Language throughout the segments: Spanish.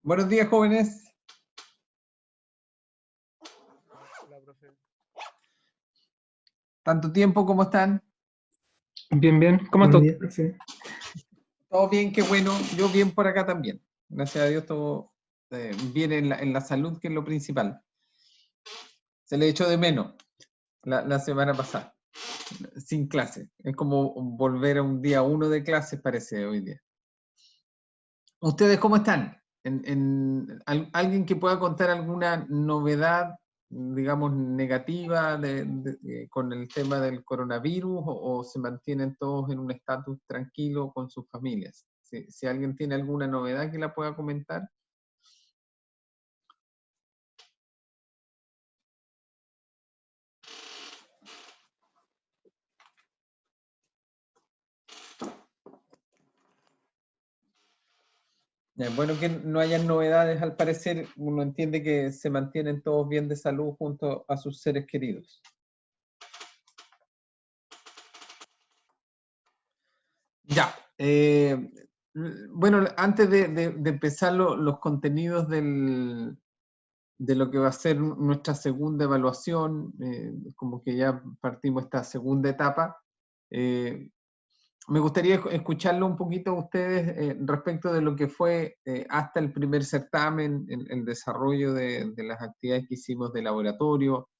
Buenos días, jóvenes. Hola, profe. ¿Tanto tiempo? ¿Cómo están? Bien, bien. ¿Cómo Buen estás? día, profe. Todo bien, qué bueno. Yo bien por acá también. Gracias a Dios todo bien en la salud, que es lo principal. Se le echó de menos la semana pasada, sin clase. Es como volver a un día 1 de clases, parece, hoy día. ¿Ustedes cómo están? ¿Alguien que pueda contar alguna novedad, digamos, negativa con el tema del coronavirus, o se mantienen todos en un estatus tranquilo con sus familias? Si alguien tiene alguna novedad que la pueda comentar. Bueno, que no hayan novedades, al parecer uno entiende que se mantienen todos bien de salud junto a sus seres queridos. Ya. Bueno, antes de empezar los contenidos de lo que va a ser nuestra segunda evaluación, como que ya partimos esta segunda etapa, me gustaría escucharlo un poquito a ustedes respecto de lo que fue hasta el primer certamen, el desarrollo de las actividades que hicimos de laboratorio,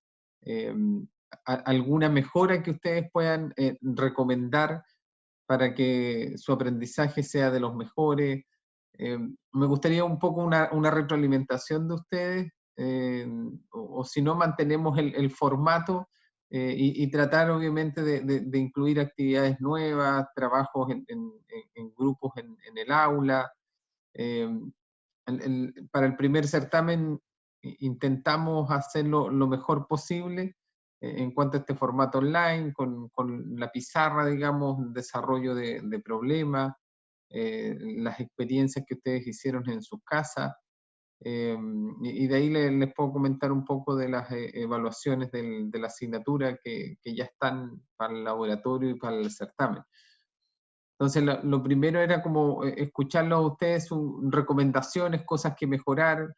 alguna mejora que ustedes puedan recomendar para que su aprendizaje sea de los mejores. Me gustaría un poco una retroalimentación de ustedes, o si no, mantenemos el formato y tratar obviamente de incluir actividades nuevas, trabajos en grupos en el aula. Eh, para el primer certamen intentamos hacerlo lo mejor posible en cuanto a este formato online, con la pizarra, digamos, desarrollo de problemas, las experiencias que ustedes hicieron en sus casas, y de ahí les puedo comentar un poco de las evaluaciones de la asignatura que ya están para el laboratorio y para el certamen. Entonces, lo primero era como escucharlo a ustedes, sus recomendaciones, cosas que mejorar,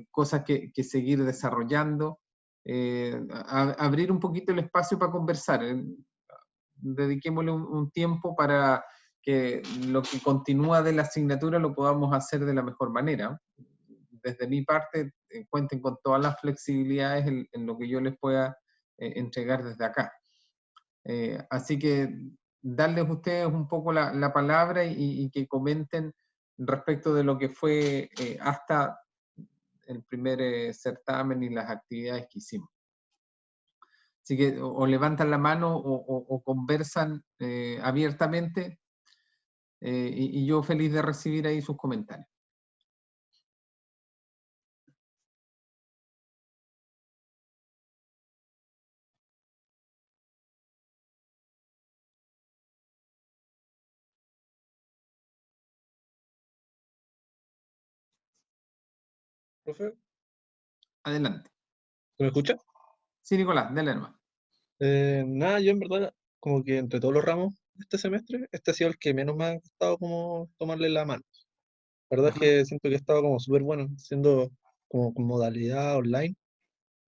cosas que seguir desarrollando, abrir un poquito el espacio para conversar. Dediquémosle un tiempo para que lo que continúa de la asignatura lo podamos hacer de la mejor manera. Desde mi parte, cuenten con todas las flexibilidades en lo que yo les pueda entregar desde acá. Así que darles a ustedes un poco la palabra y que comenten respecto de lo que fue hasta el primer certamen y las actividades que hicimos. Así que o levantan la mano o conversan abiertamente, y yo feliz de recibir ahí sus comentarios. Profe, Adelante. ¿se me escucha? Sí, Nicolás, dale nomás. Nada, yo en verdad, como que entre todos los ramos de este semestre, este ha sido el que menos me ha costado como tomarle la mano. La verdad es que siento que ha estado como súper bueno, siendo como con modalidad online,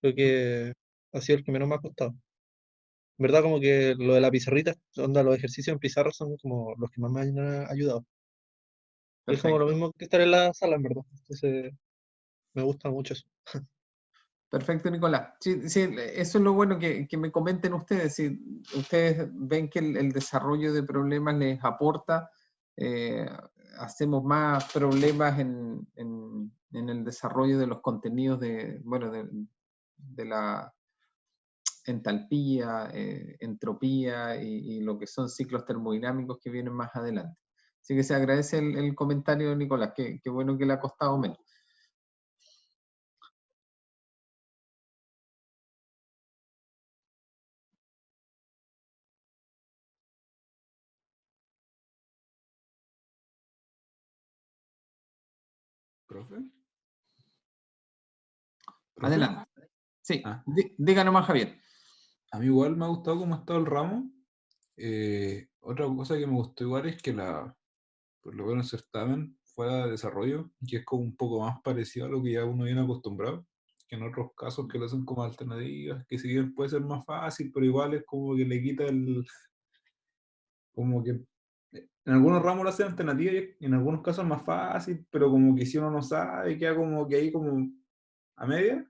creo que ha sido el que menos me ha costado. En verdad, como que lo de la pizarrita, onda, los ejercicios en pizarra son como los que más me han ayudado. Y es como lo Perfecto. mismo que estar en la sala, en verdad. Entonces, me gusta mucho eso. Perfecto, Nicolás. Sí, sí, eso es lo bueno que me comenten ustedes. Si ustedes ven que el desarrollo de problemas les aporta, eh, hacemos más problemas en el desarrollo de los contenidos bueno, de la entalpía, entropía y lo que son ciclos termodinámicos que vienen más adelante. Así que se agradece el comentario de Nicolás, que bueno que le ha costado menos. ¿Profe? ¿Profe? Adelante. Sí, Ah. diga nomás, Javier. A mí igual me ha gustado cómo ha estado el ramo. Otra cosa que me gustó igual es que por lo menos el certamen fuera de desarrollo, que es como un poco más parecido a lo que ya uno viene acostumbrado, que en otros casos que lo hacen como alternativas, que si bien puede ser más fácil, pero igual es como que le quita como que en algunos ramos lo hacen alternativa y en algunos casos es más fácil, pero como que si uno no sabe, queda como que ahí como a media.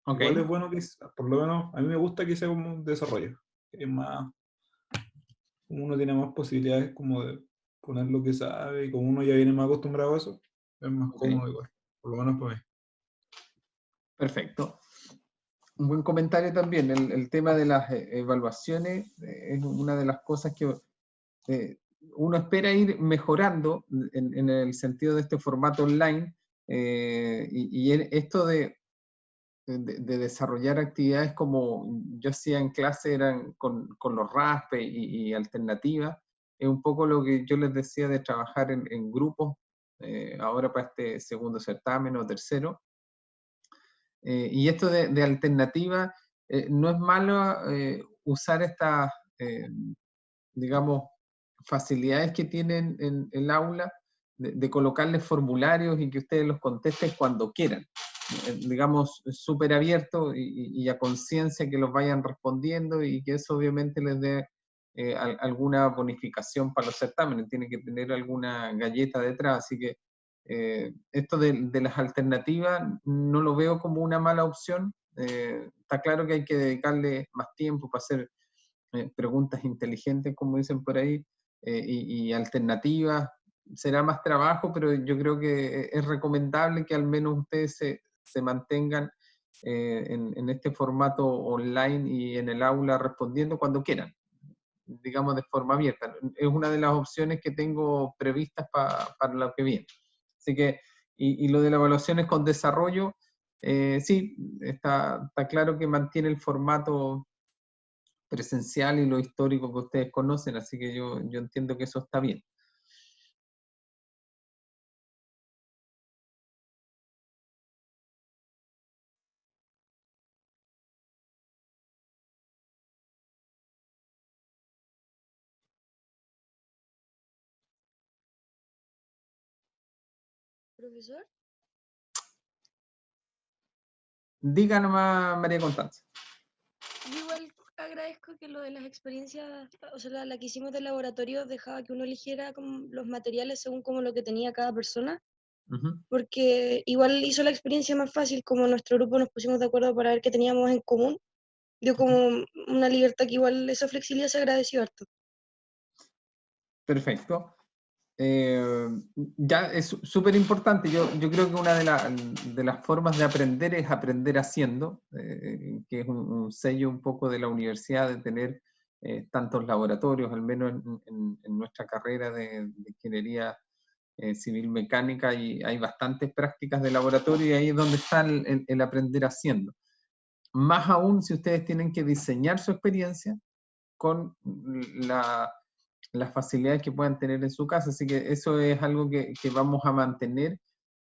Ok. Igual es bueno que, por lo menos, a mí me gusta que sea como un desarrollo. Es más, como uno tiene más posibilidades como de poner lo que sabe y como uno ya viene más acostumbrado a eso, es más Ok. cómodo igual, por lo menos para mí. Perfecto. Un buen comentario también. El tema de las evaluaciones es una de las cosas que uno espera ir mejorando en el sentido de este formato online. Esto de desarrollar actividades como yo hacía en clase eran con los RASPE y alternativas, es un poco lo que yo les decía de trabajar en grupos, ahora para este segundo certamen o tercero. Y esto de alternativa, no es malo usar estas, digamos, facilidades que tienen en el aula de colocarles formularios y que ustedes los contesten cuando quieran. Digamos, súper abierto y a conciencia que los vayan respondiendo y que eso obviamente les dé alguna bonificación para los certámenes, tiene que tener alguna galleta detrás, así que esto de las alternativas no lo veo como una mala opción. Está claro que hay que dedicarle más tiempo para hacer preguntas inteligentes, como dicen por ahí, y alternativas. Será más trabajo, pero yo creo que es recomendable que al menos ustedes se mantengan en este formato online y en el aula respondiendo cuando quieran, digamos de forma abierta. Es una de las opciones que tengo previstas para lo que viene. Así que, y lo de la evaluación es con desarrollo, sí, está claro que mantiene el formato presencial y lo histórico que ustedes conocen, así que yo entiendo que eso está bien. Profesor, Diga nomás, María Constanza. yo igual agradezco que lo de las experiencias, o sea, la que hicimos de laboratorio dejaba que uno eligiera como los materiales según como lo que tenía cada persona, Ujú. porque igual hizo la experiencia más fácil, como nuestro grupo nos pusimos de acuerdo para ver qué teníamos en común, dio como una libertad que igual esa flexibilidad se agradeció harto. Perfecto. Ya es súper importante. Yo creo que una de las formas de aprender es aprender haciendo, que es un sello un poco de la universidad de tener tantos laboratorios, al menos en nuestra carrera de ingeniería civil mecánica, y hay bastantes prácticas de laboratorio y ahí es donde está el aprender haciendo. Más aún si ustedes tienen que diseñar su experiencia con las facilidades que puedan tener en su casa. Así que eso es algo que vamos a mantener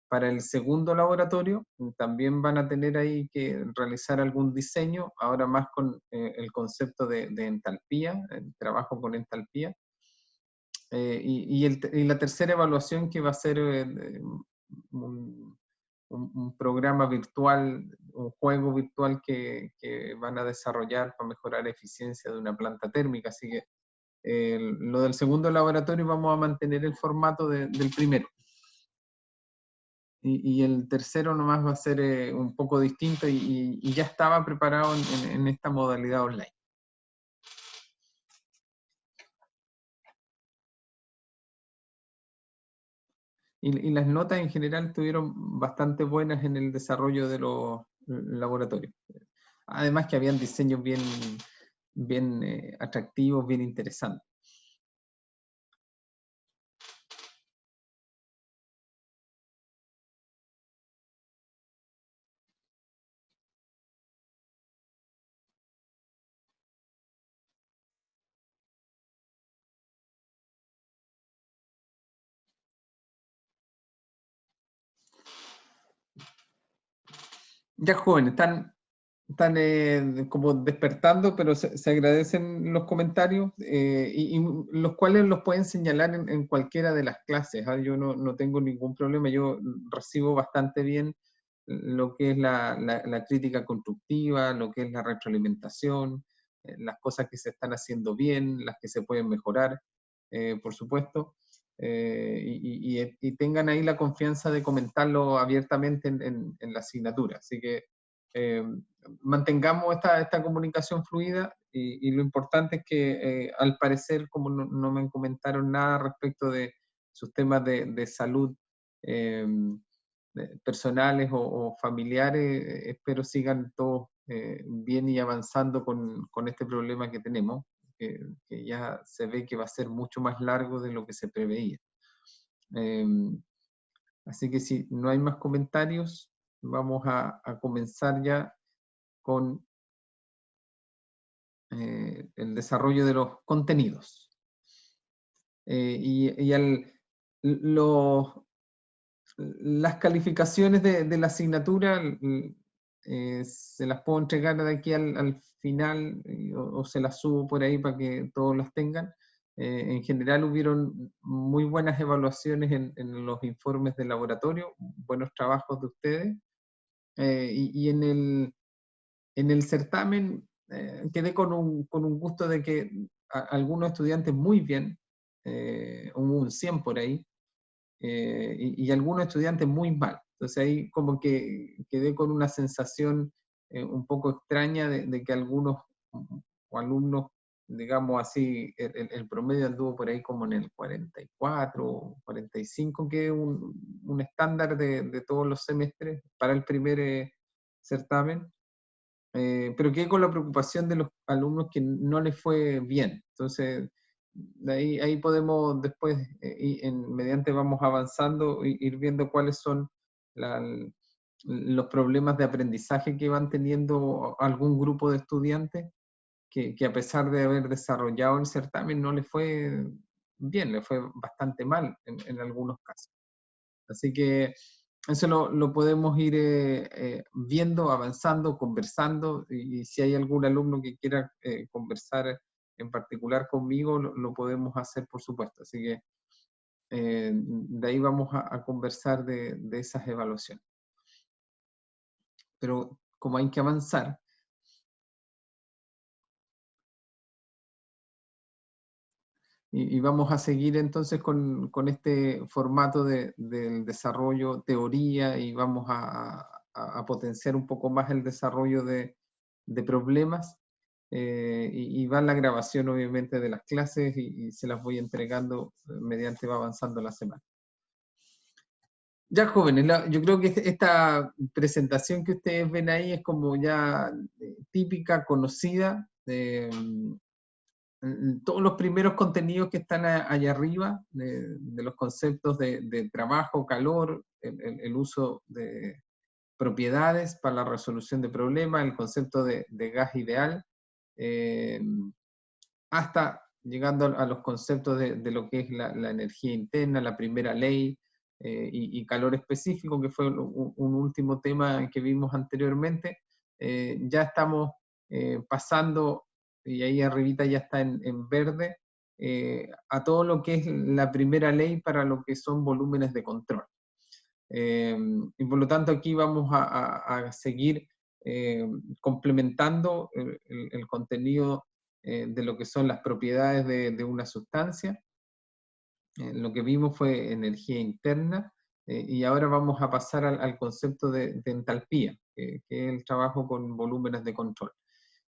para el segundo laboratorio. También van a tener ahí que realizar algún diseño, ahora más con el concepto de entalpía, el trabajo con entalpía. Y la tercera evaluación que va a ser un, un programa virtual, un juego virtual que van a desarrollar para mejorar la eficiencia de una planta térmica. Así que lo del segundo laboratorio vamos a mantener el formato del primero. Y el tercero nomás va a ser un poco distinto y ya estaba preparado en esta modalidad online. Y las notas en general estuvieron bastante buenas en el desarrollo de los laboratorios. Además que habían diseños bien atractivos, bien interesantes. Ya jóvenes, están como despertando, pero se agradecen los comentarios y los cuales los pueden señalar en cualquiera de las clases. Yo no tengo ningún problema, yo recibo bastante bien lo que es la crítica constructiva, lo que es la retroalimentación, las cosas que se están haciendo bien, las que se pueden mejorar, por supuesto. Y tengan ahí la confianza de comentarlo abiertamente en la asignatura. Así que eh, mantengamos esta comunicación fluida y lo importante es que al parecer, como no me comentaron nada respecto de sus temas de salud eh, personales o familiares, espero sigan todos bien y avanzando con este problema que tenemos, que ya se ve que va a ser mucho más largo de lo que se preveía. Así que si no hay más comentarios, vamos a comenzar ya con el desarrollo de los contenidos. Las calificaciones de la asignatura se las puedo entregar de aquí al final o se las subo por ahí para que todos las tengan. En general hubieron muy buenas evaluaciones en los informes de laboratorio, buenos trabajos de ustedes. Y en el certamen quedé con un gusto de que algunos estudiantes muy bien, hubo un 100 por ahí, y algunos estudiantes muy mal. Entonces ahí como que quedé con una sensación un poco extraña de que algunos o alumnos, digamos así, el promedio anduvo por ahí como en el 44, 45, que es un estándar de todos los semestres para el primer certamen. Pero quedé con la preocupación de los alumnos que no les fue bien. Entonces, de ahí podemos después, mediante vamos avanzando, ir viendo cuáles son los problemas de aprendizaje que van teniendo algún grupo de estudiantes que a pesar de haber desarrollado el certamen no les fue bien, les fue bastante mal en algunos casos. Así que eso lo podemos ir viendo, avanzando, conversando, y si hay algún alumno que quiera conversar en particular conmigo, lo podemos hacer, por supuesto. Así que de ahí vamos a conversar de esas evaluaciones. Pero como hay que avanzar, y vamos a seguir entonces con este formato del desarrollo teoría y vamos a potenciar un poco más el desarrollo de problemas. Y va la grabación obviamente de las clases y se las voy entregando mediante va avanzando la semana. Ya jóvenes, yo creo que esta presentación que ustedes ven ahí es como ya típica, conocida. Todos los primeros contenidos que están allá arriba, de los conceptos de trabajo, calor, el uso de propiedades para la resolución de problemas, el concepto de gas ideal, hasta llegando a los conceptos de lo que es la energía interna, la primera ley, y calor específico, que fue un último tema que vimos anteriormente. Ya estamos pasando, y ahí arribita ya está en verde, a todo lo que es la primera ley para lo que son volúmenes de control. Y por lo tanto aquí vamos a seguir complementando el contenido de lo que son las propiedades de una sustancia. Lo que vimos fue energía interna, y ahora vamos a pasar al concepto de entalpía, que es el trabajo con volúmenes de control.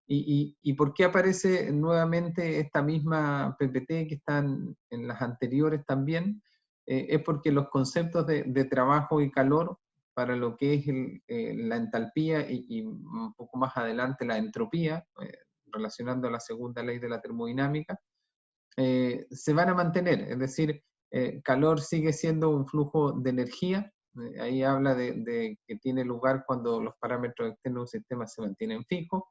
¿Y por qué aparece nuevamente esta misma PPT que están en las anteriores también? Es porque los conceptos de trabajo y calor para lo que es la entalpía y un poco más adelante la entropía, relacionando a la segunda ley de la termodinámica, se van a mantener, es decir, calor sigue siendo un flujo de energía, ahí habla de que tiene lugar cuando los parámetros externos de un sistema se mantienen fijos.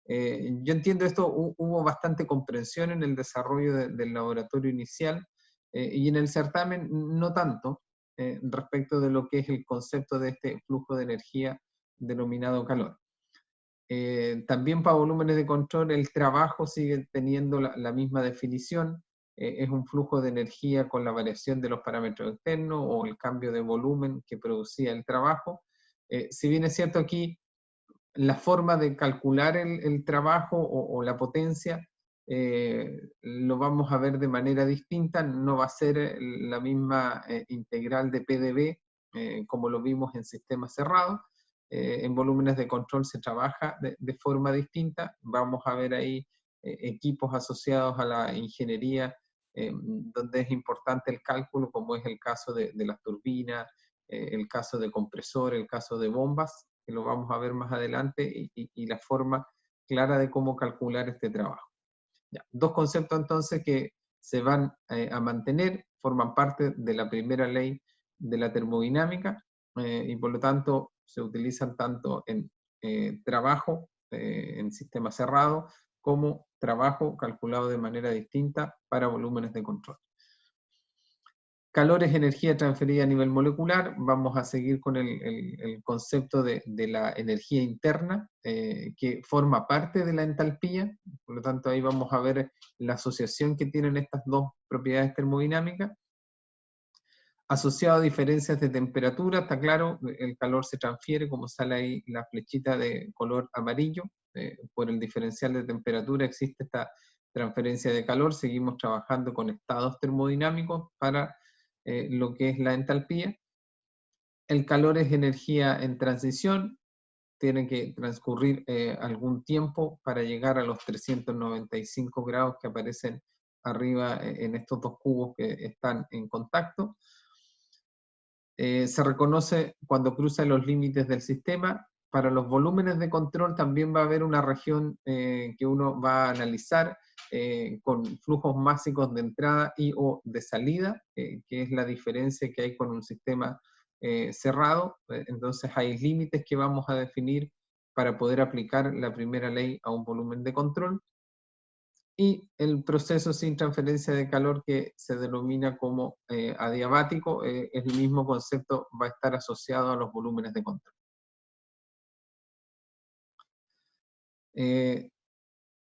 Yo entiendo esto, hubo bastante comprensión en el desarrollo del laboratorio inicial, y en el certamen no tanto, respecto de lo que es el concepto de este flujo de energía denominado calor. También para volúmenes de control el trabajo sigue teniendo la misma definición, es un flujo de energía con la variación de los parámetros externos o el cambio de volumen que producía el trabajo. Si bien es cierto aquí, la forma de calcular el trabajo o la potencia lo vamos a ver de manera distinta, no va a ser la misma integral de PdV como lo vimos en sistemas cerrados. En volúmenes de control se trabaja de forma distinta, vamos a ver ahí equipos asociados a la ingeniería donde es importante el cálculo, como es el caso de las turbinas, el caso de compresores, el caso de bombas, que lo vamos a ver más adelante, y la forma clara de cómo calcular este trabajo. Ya, dos conceptos entonces que se van a mantener, forman parte de la primera ley de la termodinámica, y por lo tanto se utilizan tanto en trabajo en sistema cerrado, como trabajo calculado de manera distinta para volúmenes de control. Calor es energía transferida a nivel molecular. Vamos a seguir con el concepto de la energía interna, que forma parte de la entalpía. Por lo tanto, ahí vamos a ver la asociación que tienen estas dos propiedades termodinámicas. Asociado a diferencias de temperatura, está claro, el calor se transfiere, como sale ahí la flechita de color amarillo, por el diferencial de temperatura existe esta transferencia de calor. Seguimos trabajando con estados termodinámicos para lo que es la entalpía. El calor es energía en transición, tiene que transcurrir algún tiempo para llegar a los 395 grados que aparecen arriba en estos dos cubos que están en contacto. Se reconoce cuando cruza los límites del sistema. Para los volúmenes de control también va a haber una región que uno va a analizar con flujos másicos de entrada y o de salida, que es la diferencia que hay con un sistema cerrado. Entonces hay límites que vamos a definir para poder aplicar la primera ley a un volumen de control. Y el proceso sin transferencia de calor, que se denomina como adiabático, el mismo concepto va a estar asociado a los volúmenes de control.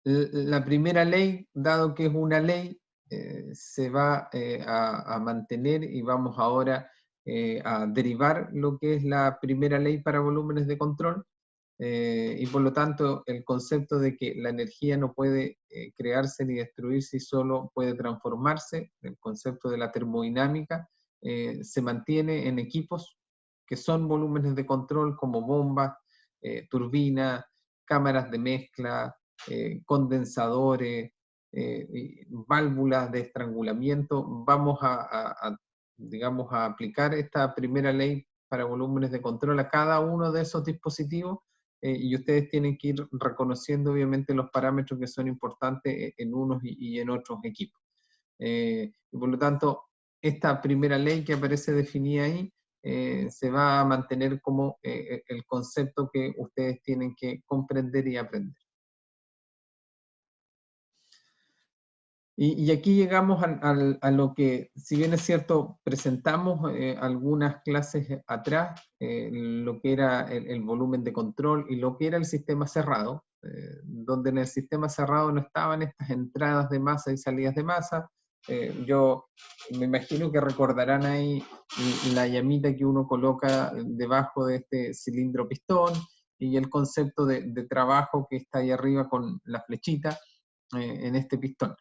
La primera ley, dado que es una ley, se va a mantener, y vamos ahora a derivar lo que es la primera ley para volúmenes de control. Y por lo tanto el concepto de que la energía no puede crearse ni destruirse y solo puede transformarse, el concepto de la termodinámica, se mantiene en equipos que son volúmenes de control como bombas, turbinas, cámaras de mezcla, condensadores, válvulas de estrangulamiento. Vamos digamos, a aplicar esta primera ley para volúmenes de control a cada uno de esos dispositivos. Y ustedes tienen que ir reconociendo obviamente los parámetros que son importantes en unos y en otros equipos. Y por lo tanto, esta primera ley que aparece definida ahí se va a mantener como el concepto que ustedes tienen que comprender y aprender. Y aquí llegamos a lo que, si bien es cierto, presentamos algunas clases atrás, lo que era el volumen de control y lo que era el sistema cerrado, donde en el sistema cerrado no estaban estas entradas de masa y salidas de masa. Yo me imagino que recordarán ahí la llamita que uno coloca debajo de este cilindro pistón, y el concepto de trabajo que está ahí arriba con la flechita en este pistón.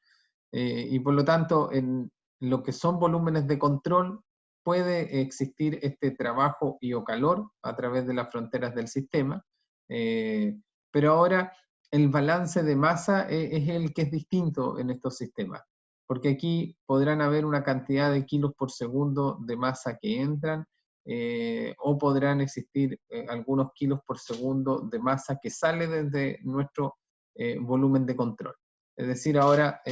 Y por lo tanto, en lo que son volúmenes de control, puede existir este trabajo y o calor a través de las fronteras del sistema, pero ahora el balance de masa es el que es distinto en estos sistemas, porque aquí podrán haber una cantidad de kilos por segundo de masa que entran, o podrán existir algunos kilos por segundo de masa que sale desde nuestro volumen de control. Es decir, ahora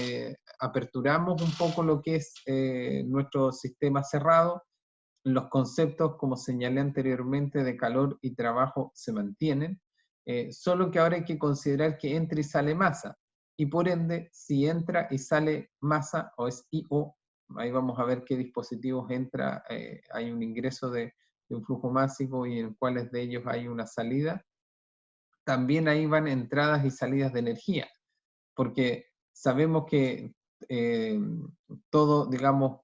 aperturamos un poco lo que es nuestro sistema cerrado. Los conceptos, como señalé anteriormente, de calor y trabajo se mantienen, solo que ahora hay que considerar que entra y sale masa, y por ende, si entra y sale masa, o es I/O, ahí vamos a ver qué dispositivos entra, hay un ingreso de de un flujo másico y en cuáles de ellos hay una salida, también ahí van entradas y salidas de energía, porque sabemos que todo, digamos,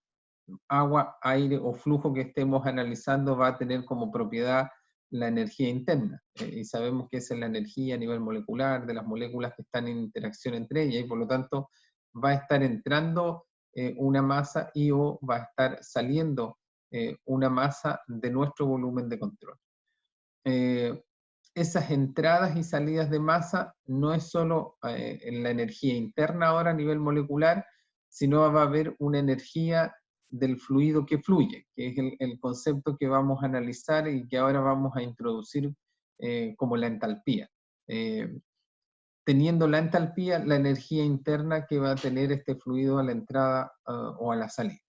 agua, aire o flujo que estemos analizando va a tener como propiedad la energía interna. Y sabemos que esa es la energía a nivel molecular de las moléculas que están en interacción entre ellas y por lo tanto va a estar entrando una masa y o va a estar saliendo una masa de nuestro volumen de control. Esas entradas y salidas de masa no es solo en la energía interna ahora a nivel molecular, sino va a haber una energía del fluido que fluye, que es el concepto que vamos a analizar y que ahora vamos a introducir como la entalpía. Teniendo la entalpía, la energía interna que va a tener este fluido a la entrada o a la salida.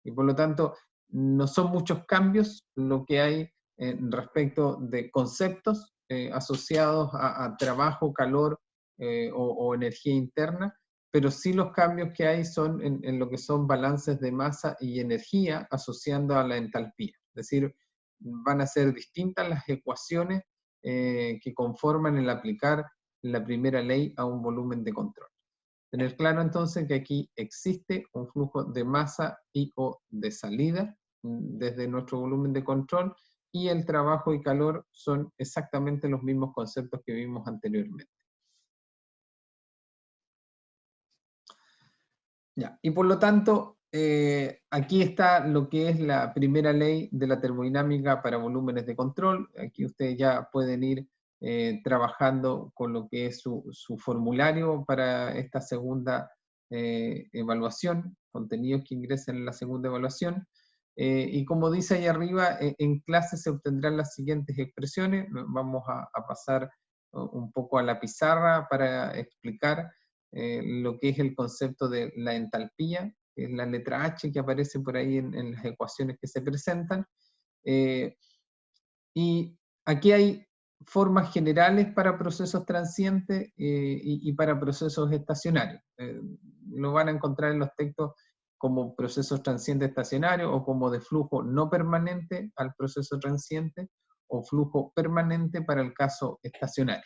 Y por lo tanto, no son muchos cambios lo que hay respecto de conceptos asociados a trabajo, calor o energía interna, pero sí los cambios que hay son en lo que son balances de masa y energía asociando a la entalpía. Es decir, van a ser distintas las ecuaciones que conforman el aplicar la primera ley a un volumen de control. Tener claro entonces que aquí existe un flujo de masa y o de salida desde nuestro volumen de control y el trabajo y calor son exactamente los mismos conceptos que vimos anteriormente. Ya, y por lo tanto, aquí está lo que es la primera ley de la termodinámica para volúmenes de control. Aquí ustedes ya pueden ir trabajando con lo que es su formulario para esta segunda evaluación, contenidos que ingresen en la segunda evaluación. Y como dice ahí arriba, en clase se obtendrán las siguientes expresiones. Vamos a pasar un poco a la pizarra para explicar lo que es el concepto de la entalpía, que es la letra H que aparece por ahí en las ecuaciones que se presentan. Y aquí hay formas generales para procesos transientes y para procesos estacionarios. Lo van a encontrar en los textos como procesos transientes estacionarios o como de flujo no permanente al proceso transiente o flujo permanente para el caso estacionario.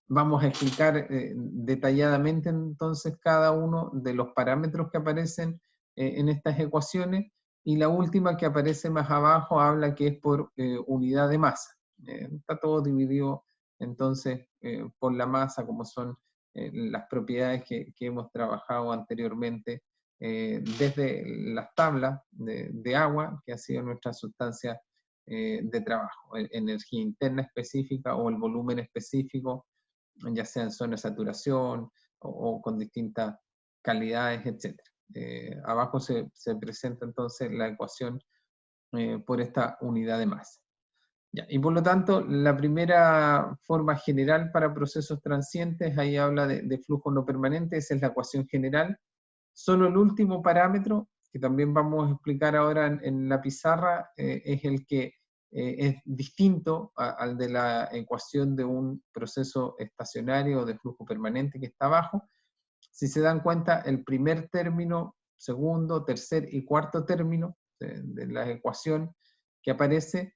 Vamos a explicar detalladamente entonces cada uno de los parámetros que aparecen en estas ecuaciones y la última que aparece más abajo habla que es por unidad de masa. Está todo dividido entonces por la masa, como son las propiedades que hemos trabajado anteriormente desde las tablas de agua, que ha sido nuestra sustancia de trabajo, energía interna específica o el volumen específico, ya sea en zona de saturación o con distintas calidades, etc. Abajo se presenta entonces la ecuación por esta unidad de masa. Ya, y por lo tanto, la primera forma general para procesos transientes, ahí habla de flujo no permanente, esa es la ecuación general. Solo el último parámetro, que también vamos a explicar ahora en la pizarra, es el que es distinto al de la ecuación de un proceso estacionario o de flujo permanente que está abajo. Si se dan cuenta, el primer término, segundo, tercer y cuarto término de la ecuación que aparece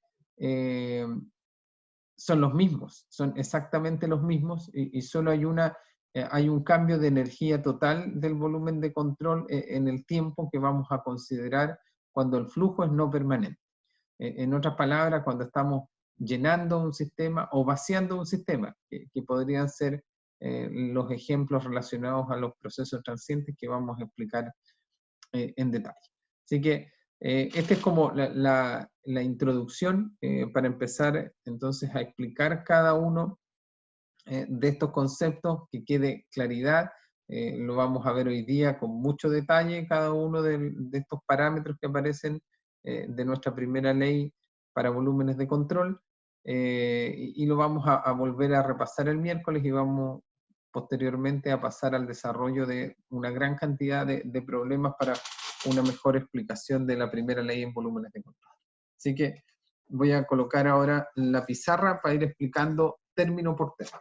son los mismos, son exactamente los mismos y solo hay un cambio de energía total del volumen de control en el tiempo que vamos a considerar cuando el flujo es no permanente. En otras palabras, cuando estamos llenando un sistema o vaciando un sistema, que podrían ser los ejemplos relacionados a los procesos transientes que vamos a explicar en detalle. Así que esta es como la introducción para empezar entonces a explicar cada uno de estos conceptos, que quede claridad. Lo vamos a ver hoy día con mucho detalle, cada uno de estos parámetros que aparecen de nuestra primera ley para volúmenes de control, y lo vamos a volver a repasar el miércoles y vamos posteriormente a pasar al desarrollo de una gran cantidad de problemas para una mejor explicación de la primera ley en volúmenes de control. Así que voy a colocar ahora la pizarra para ir explicando término por término.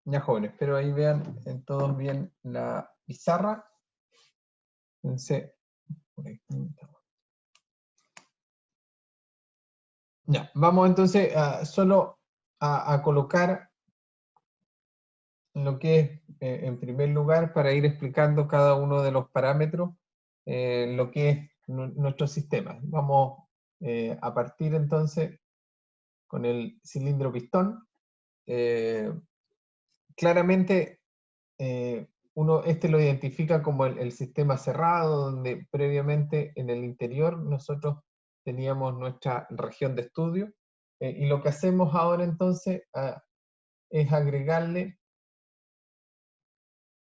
Ya, jóvenes, pero ahí vean todos bien la pizarra. Entonces, por aquí estamos. Ya, vamos entonces solo a colocar lo que es, en primer lugar, para ir explicando cada uno de los parámetros, lo que es nuestro sistema. Vamos a partir entonces con el cilindro pistón. Claramente, uno lo identifica como el sistema cerrado, donde previamente en el interior nosotros teníamos nuestra región de estudio, y lo que hacemos ahora entonces es agregarle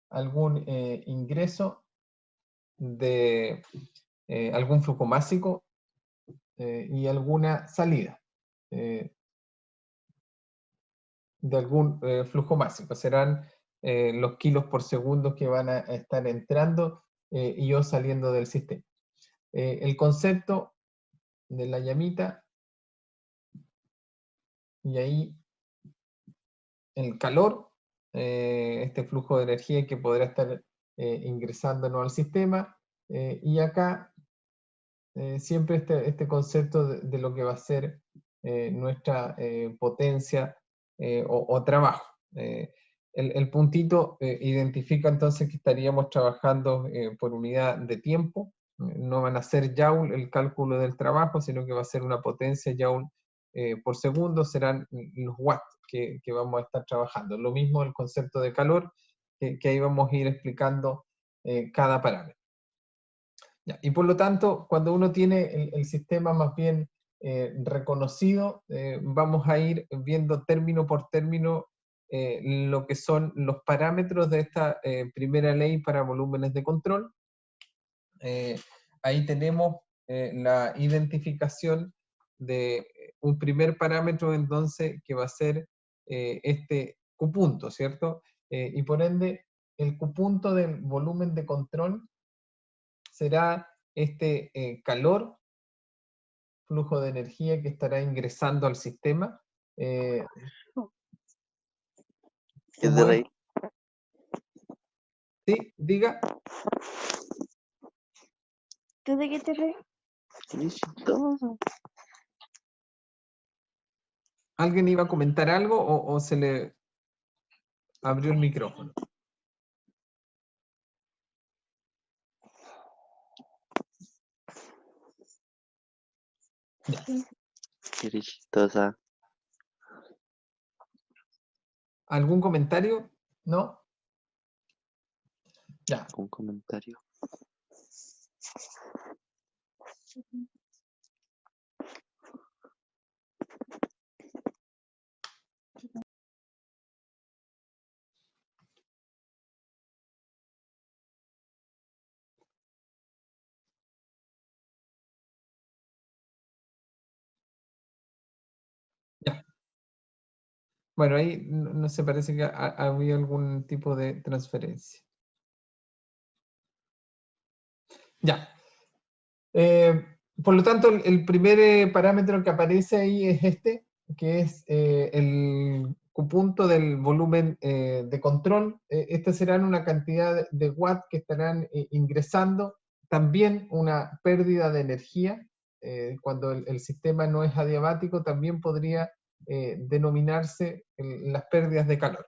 algún ingreso de algún flujo másico y alguna salida de algún flujo másico. Serán los kilos por segundo que van a estar entrando y o saliendo del sistema. El concepto de la llamita, y ahí el calor, este flujo de energía que podrá estar ingresándonos al sistema, y acá siempre este concepto de lo que va a ser nuestra potencia o trabajo. El puntito identifica entonces que estaríamos trabajando por unidad de tiempo. No van a ser joule el cálculo del trabajo, sino que va a ser una potencia joule por segundo, serán los watts que vamos a estar trabajando. Lo mismo el concepto de calor, que ahí vamos a ir explicando cada parámetro. Ya, y por lo tanto, cuando uno tiene el sistema más bien reconocido, vamos a ir viendo término por término lo que son los parámetros de esta primera ley para volúmenes de control. Ahí tenemos la identificación de un primer parámetro entonces que va a ser este Q-punto, ¿cierto? Y por ende, el Q-punto del volumen de control será este calor, flujo de energía que estará ingresando al sistema. ¿Qué Como de es, ahí? sí, diga, ¿Tú de qué te ríes? Qué chistoso. ¿alguien iba a comentar algo o se le abrió el micrófono? Ya. Qué chistosa. ¿Algún comentario? ¿No? Ya. Un comentario. Ya. Bueno, ahí no se parece que había algún tipo de transferencia. Ya. Por lo tanto, el primer parámetro que aparece ahí es este, que es el Q-punto del volumen de control. Estas serán una cantidad de watts que estarán ingresando. También una pérdida de energía. Cuando el sistema no es adiabático, también podría denominarse las pérdidas de calor.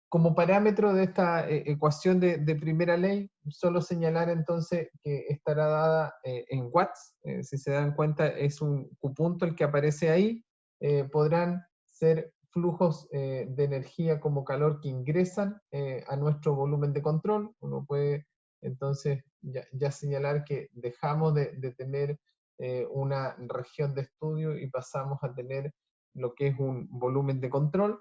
Como parámetro de esta ecuación de primera ley, solo señalar entonces que estará dada en watts. Si se dan cuenta, es un Q-punto el que aparece ahí. Podrán ser flujos de energía como calor que ingresan a nuestro volumen de control. Uno puede entonces ya señalar que dejamos de tener una región de estudio y pasamos a tener lo que es un volumen de control.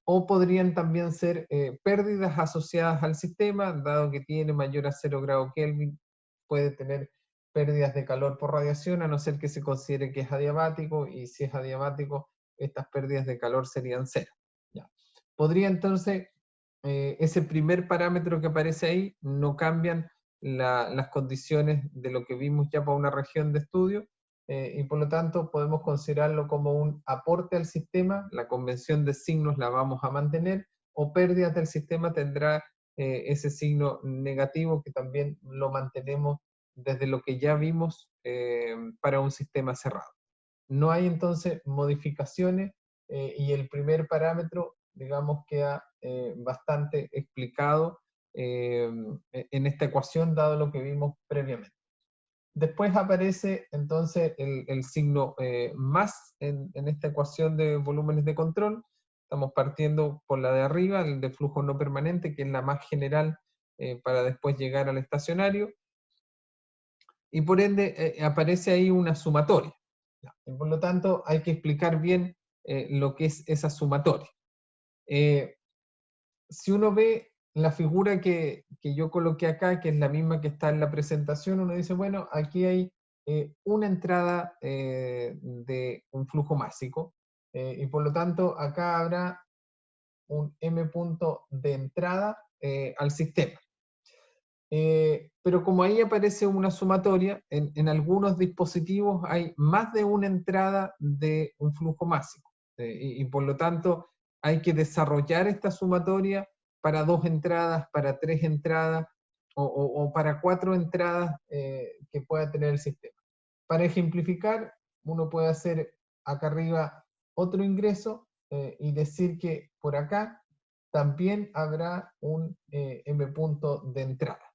O podrían también ser pérdidas asociadas al sistema, dado que tiene mayor a 0 grado Kelvin, puede tener pérdidas de calor por radiación, a no ser que se considere que es adiabático, y si es adiabático, estas pérdidas de calor serían cero. Ya. Podría entonces, ese primer parámetro que aparece ahí, no cambian las condiciones de lo que vimos ya para una región de estudio, y por lo tanto podemos considerarlo como un aporte al sistema, la convención de signos la vamos a mantener, o pérdida del sistema tendrá ese signo negativo que también lo mantenemos desde lo que ya vimos para un sistema cerrado. No hay entonces modificaciones y el primer parámetro, digamos, queda bastante explicado en esta ecuación, dado lo que vimos previamente. Después aparece entonces el signo más en esta ecuación de volúmenes de control. Estamos partiendo por la de arriba, el de flujo no permanente, que es la más general para después llegar al estacionario. Y por ende aparece ahí una sumatoria. Y por lo tanto hay que explicar bien lo que es esa sumatoria. Si uno ve la figura que yo coloqué acá, que es la misma que está en la presentación, uno dice, bueno, aquí hay una entrada de un flujo másico, y por lo tanto acá habrá un M punto de entrada al sistema. Pero como ahí aparece una sumatoria, en algunos dispositivos hay más de una entrada de un flujo másico, y por lo tanto hay que desarrollar esta sumatoria para 2 entradas, para 3 entradas, o para 4 entradas que pueda tener el sistema. Para ejemplificar, uno puede hacer acá arriba otro ingreso y decir que por acá también habrá un M punto de entrada,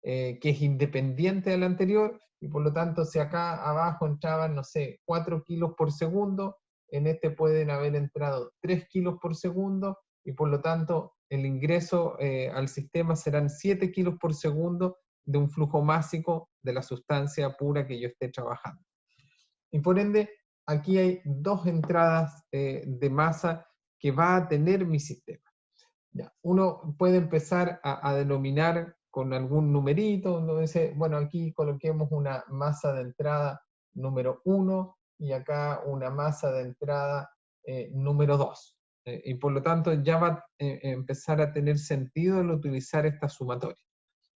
que es independiente del anterior, y por lo tanto si acá abajo entraban, no sé, 4 kilos por segundo, en este pueden haber entrado 3 kilos por segundo, y por lo tanto el ingreso al sistema serán 7 kilos por segundo de un flujo másico de la sustancia pura que yo esté trabajando. Y por ende, aquí hay 2 entradas de masa que va a tener mi sistema. Ya, uno puede empezar a denominar con algún numerito, uno dice, bueno, aquí coloquemos una masa de entrada número 1 y acá una masa de entrada número 2. Y por lo tanto ya va a empezar a tener sentido el utilizar esta sumatoria.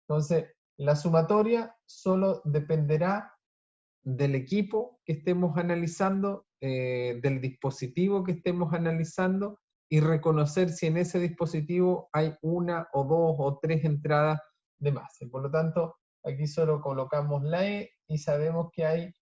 Entonces, la sumatoria solo dependerá del equipo que estemos analizando, del dispositivo que estemos analizando, y reconocer si en ese dispositivo hay 1 o 2 o 3 entradas de masa. Por lo tanto, aquí solo colocamos la E y sabemos que hay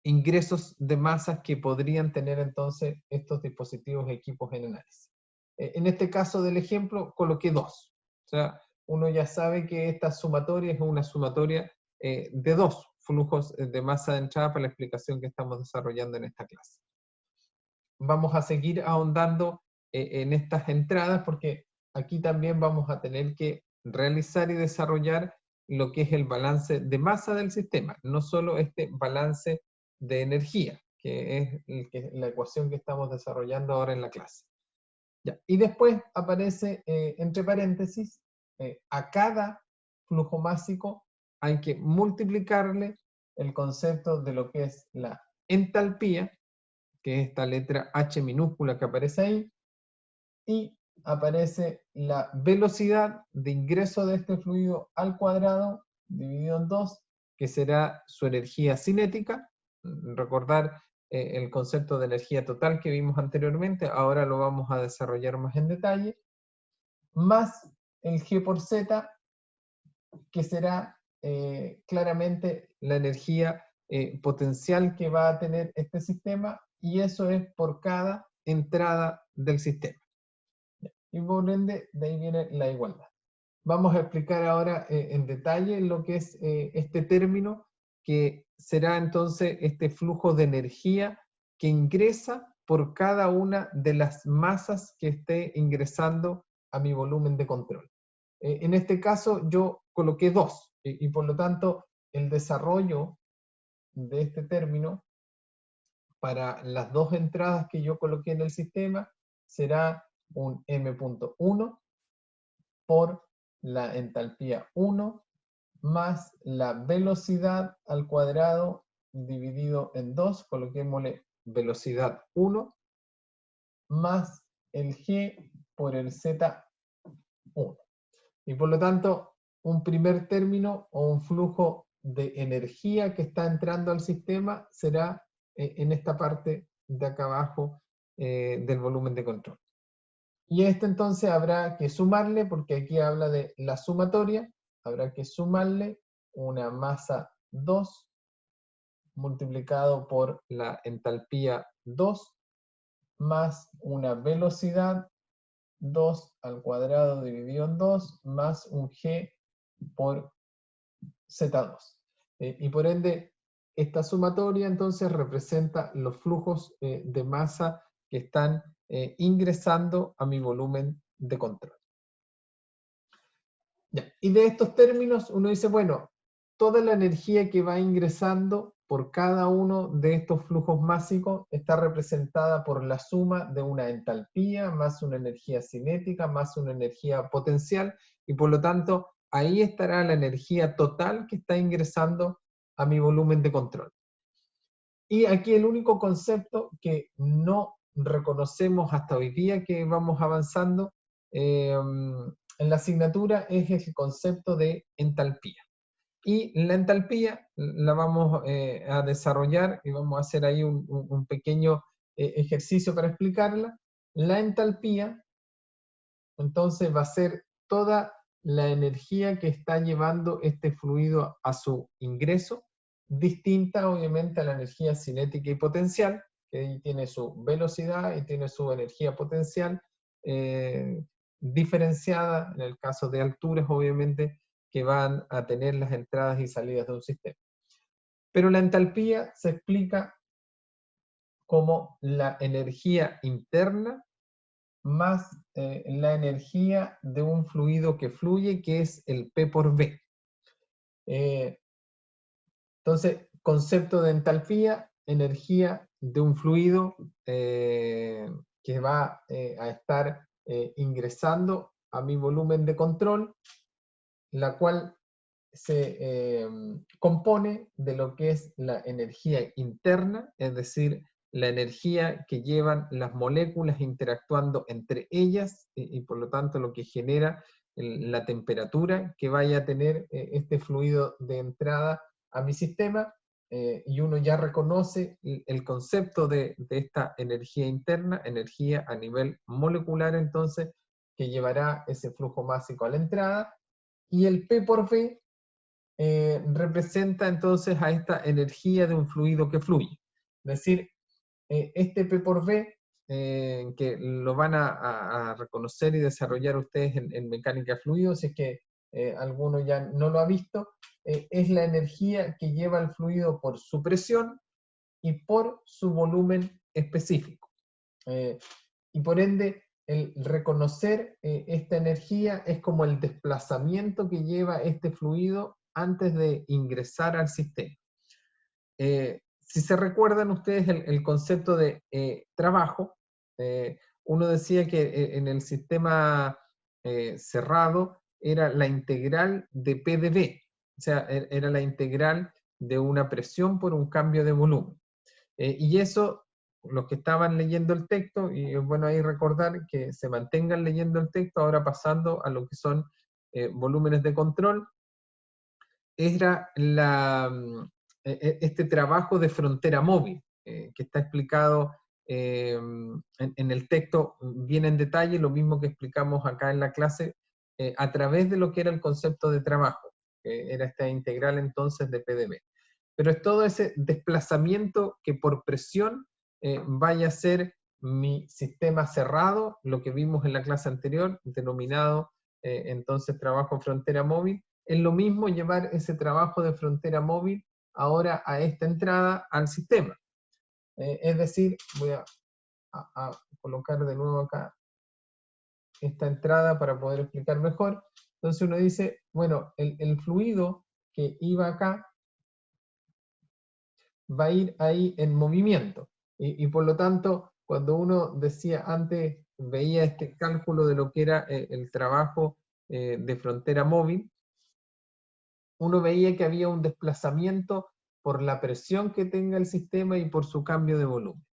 ingresos de masas que podrían tener entonces estos dispositivos equipos en análisis. En este caso del ejemplo, coloqué 2. O sea, uno ya sabe que esta sumatoria es una sumatoria de 2 flujos de masa de entrada para la explicación que estamos desarrollando en esta clase. Vamos a seguir ahondando en estas entradas porque aquí también vamos a tener que realizar y desarrollar lo que es el balance de masa del sistema, no solo este balance de energía, que es la ecuación que estamos desarrollando ahora en la clase. Ya. Y después aparece, entre paréntesis, a cada flujo másico hay que multiplicarle el concepto de lo que es la entalpía, que es esta letra H minúscula que aparece ahí, y aparece la velocidad de ingreso de este fluido al cuadrado dividido en 2, que será su energía cinética. Recordar el concepto de energía total que vimos anteriormente, ahora lo vamos a desarrollar más en detalle, más el G por Z, que será claramente la energía potencial que va a tener este sistema, y eso es por cada entrada del sistema. Y por ende, de ahí viene la igualdad. Vamos a explicar ahora en detalle lo que es este término, que será entonces este flujo de energía que ingresa por cada una de las masas que esté ingresando a mi volumen de control. En este caso yo coloqué 2, y por lo tanto el desarrollo de este término para las 2 entradas que yo coloqué en el sistema será un M.1 por la entalpía 1 más la velocidad al cuadrado dividido en 2, coloquémosle velocidad 1, más el G por el Z1. Y por lo tanto, un primer término o un flujo de energía que está entrando al sistema será en esta parte de acá abajo del volumen de control. Y esto entonces habrá que sumarle, porque aquí habla de la sumatoria, habrá que sumarle una masa 2 multiplicado por la entalpía 2 más una velocidad 2 al cuadrado dividido en 2 más un G por Z2. Y por ende, esta sumatoria entonces representa los flujos de masa que están ingresando a mi volumen de control. Ya. Y de estos términos uno dice, bueno, toda la energía que va ingresando por cada uno de estos flujos másicos está representada por la suma de una entalpía más una energía cinética más una energía potencial, y por lo tanto ahí estará la energía total que está ingresando a mi volumen de control. Y aquí el único concepto que no reconocemos hasta hoy día que vamos avanzando en la asignatura es el concepto de entalpía. Y la entalpía la vamos a desarrollar y vamos a hacer ahí un pequeño ejercicio para explicarla. La entalpía, entonces, va a ser toda la energía que está llevando este fluido a su ingreso, distinta obviamente a la energía cinética y potencial, que ahí tiene su velocidad y tiene su energía potencial, diferenciada en el caso de alturas, obviamente, que van a tener las entradas y salidas de un sistema. Pero la entalpía se explica como la energía interna más la energía de un fluido que fluye, que es el P por V. Entonces, concepto de entalpía, energía de un fluido que va a estar ingresando a mi volumen de control, la cual se compone de lo que es la energía interna, es decir, la energía que llevan las moléculas interactuando entre ellas y por lo tanto lo que genera la temperatura que vaya a tener este fluido de entrada a mi sistema, y uno ya reconoce el concepto de esta energía interna, energía a nivel molecular entonces, que llevará ese flujo másico a la entrada, y el P por V representa entonces a esta energía de un fluido que fluye. Es decir, este P por V, que lo van a reconocer y desarrollar ustedes en mecánica de fluidos, si es que alguno ya no lo ha visto, es la energía que lleva el fluido por su presión y por su volumen específico. Y por ende, el reconocer esta energía es como el desplazamiento que lleva este fluido antes de ingresar al sistema. Si se recuerdan ustedes el concepto de trabajo, uno decía que en el sistema cerrado era la integral de P de V, o sea, era la integral de una presión por un cambio de volumen. Y eso, los que estaban leyendo el texto, y es bueno ahí recordar que se mantengan leyendo el texto, ahora pasando a lo que son volúmenes de control, era este trabajo de frontera móvil, que está explicado en el texto bien en detalle, lo mismo que explicamos acá en la clase, a través de lo que era el concepto de trabajo, que era esta integral entonces de PdV. Pero es todo ese desplazamiento que por presión vaya a ser mi sistema cerrado, lo que vimos en la clase anterior, denominado entonces trabajo frontera móvil. Es lo mismo llevar ese trabajo de frontera móvil ahora a esta entrada al sistema. Es decir, voy a colocar de nuevo acá esta entrada para poder explicar mejor. Entonces uno dice, bueno, el fluido que iba acá va a ir ahí en movimiento. Y por lo tanto, cuando uno decía antes, veía este cálculo de lo que era el trabajo de frontera móvil, uno veía que había un desplazamiento por la presión que tenga el sistema y por su cambio de volumen.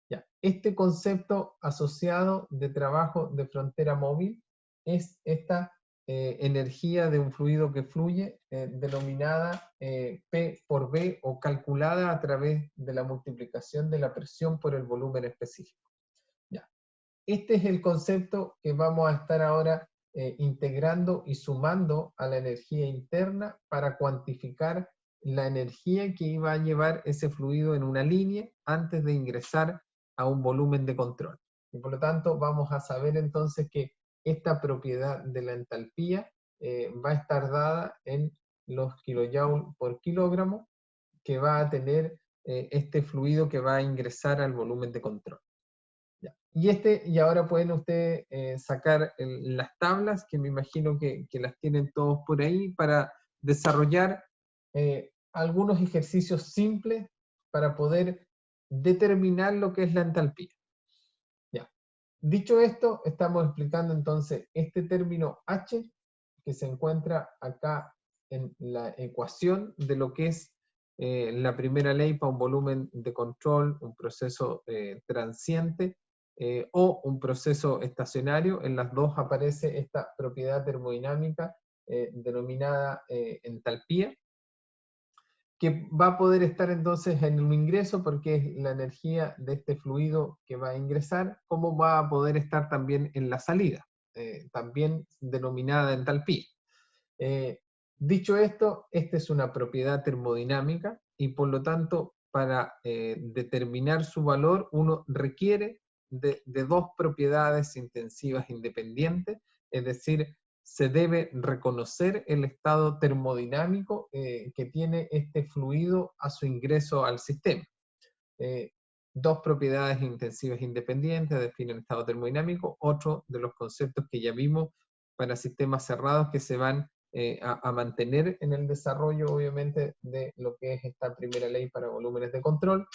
Ya, este concepto asociado de trabajo de frontera móvil es esta energía de un fluido que fluye, denominada P por V o calculada a través de la multiplicación de la presión por el volumen específico. Ya. Este es el concepto que vamos a estar ahora integrando y sumando a la energía interna para cuantificar la energía que iba a llevar ese fluido en una línea antes de ingresar a un volumen de control. Y por lo tanto vamos a saber entonces que esta propiedad de la entalpía va a estar dada en los kilojoules por kilogramo que va a tener este fluido que va a ingresar al volumen de control. Ya. Y ahora pueden ustedes sacar las tablas, que me imagino que las tienen todos por ahí, para desarrollar algunos ejercicios simples para poder determinar lo que es la entalpía. Ya. Dicho esto, estamos explicando entonces este término H, que se encuentra acá en la ecuación de lo que es la primera ley para un volumen de control, un proceso transiente o un proceso estacionario. En las dos aparece esta propiedad termodinámica denominada entalpía, que va a poder estar entonces en un ingreso porque es la energía de este fluido que va a ingresar, como va a poder estar también en la salida, también denominada entalpía. Dicho esto, esta es una propiedad termodinámica y por lo tanto para determinar su valor uno requiere de dos propiedades intensivas independientes, es decir, se debe reconocer el estado termodinámico que tiene este fluido a su ingreso al sistema. Dos propiedades intensivas independientes definen el estado termodinámico, otro de los conceptos que ya vimos para sistemas cerrados que se van a mantener en el desarrollo, obviamente, de lo que es esta primera ley para volúmenes de control,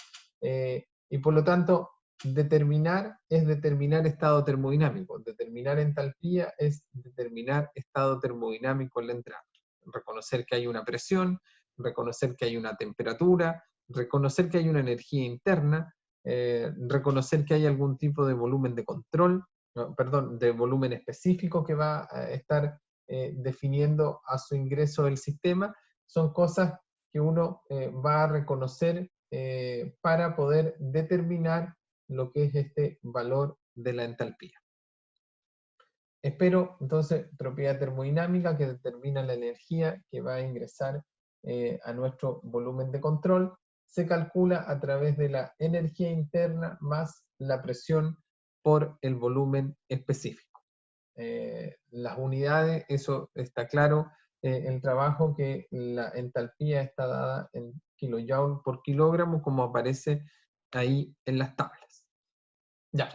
y por lo tanto, determinar es determinar estado termodinámico, determinar entalpía es determinar estado termodinámico en la entrada, reconocer que hay una presión, reconocer que hay una temperatura, reconocer que hay una energía interna, reconocer que hay algún tipo de volumen de control, no, perdón, de volumen específico que va a estar definiendo a su ingreso el sistema, son cosas que uno va a reconocer para poder determinar lo que es este valor de la entalpía. Espero, entonces, propiedad termodinámica que determina la energía que va a ingresar a nuestro volumen de control, se calcula a través de la energía interna más la presión por el volumen específico. Las unidades, eso está claro, el trabajo que la entalpía está dada en kilojoule por kilogramo, como aparece ahí en las tablas. Ya,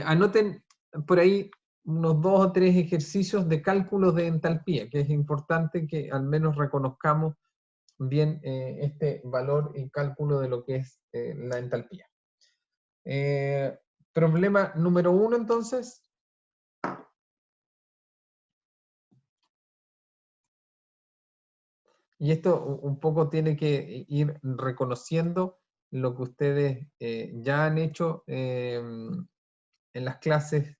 anoten por ahí unos 2 o 3 ejercicios de cálculo de entalpía, que es importante que al menos reconozcamos bien este valor y cálculo de lo que es la entalpía. Problema número 1, entonces. Y esto un poco tiene que ir reconociendo lo que ustedes ya han hecho en las clases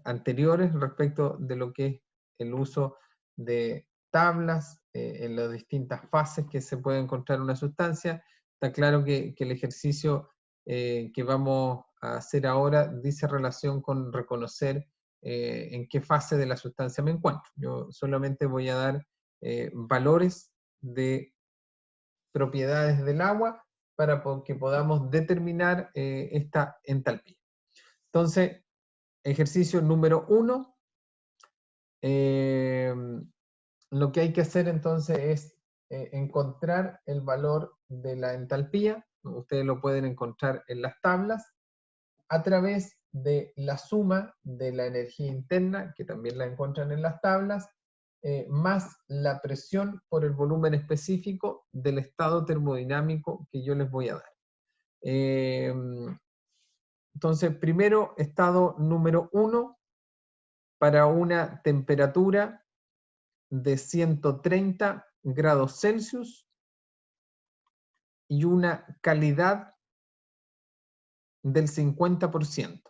anteriores respecto de lo que es el uso de tablas en las distintas fases que se puede encontrar una sustancia. Está claro que el ejercicio que vamos a hacer ahora dice relación con reconocer en qué fase de la sustancia me encuentro. Yo solamente voy a dar valores de propiedades del agua para que podamos determinar esta entalpía. Entonces, ejercicio número 1, lo que hay que hacer entonces es encontrar el valor de la entalpía, ustedes lo pueden encontrar en las tablas, a través de la suma de la energía interna, que también la encuentran en las tablas, más la presión por el volumen específico del estado termodinámico que yo les voy a dar. Entonces, primero, estado número 1, para una temperatura de 130 grados Celsius y una calidad del 50%.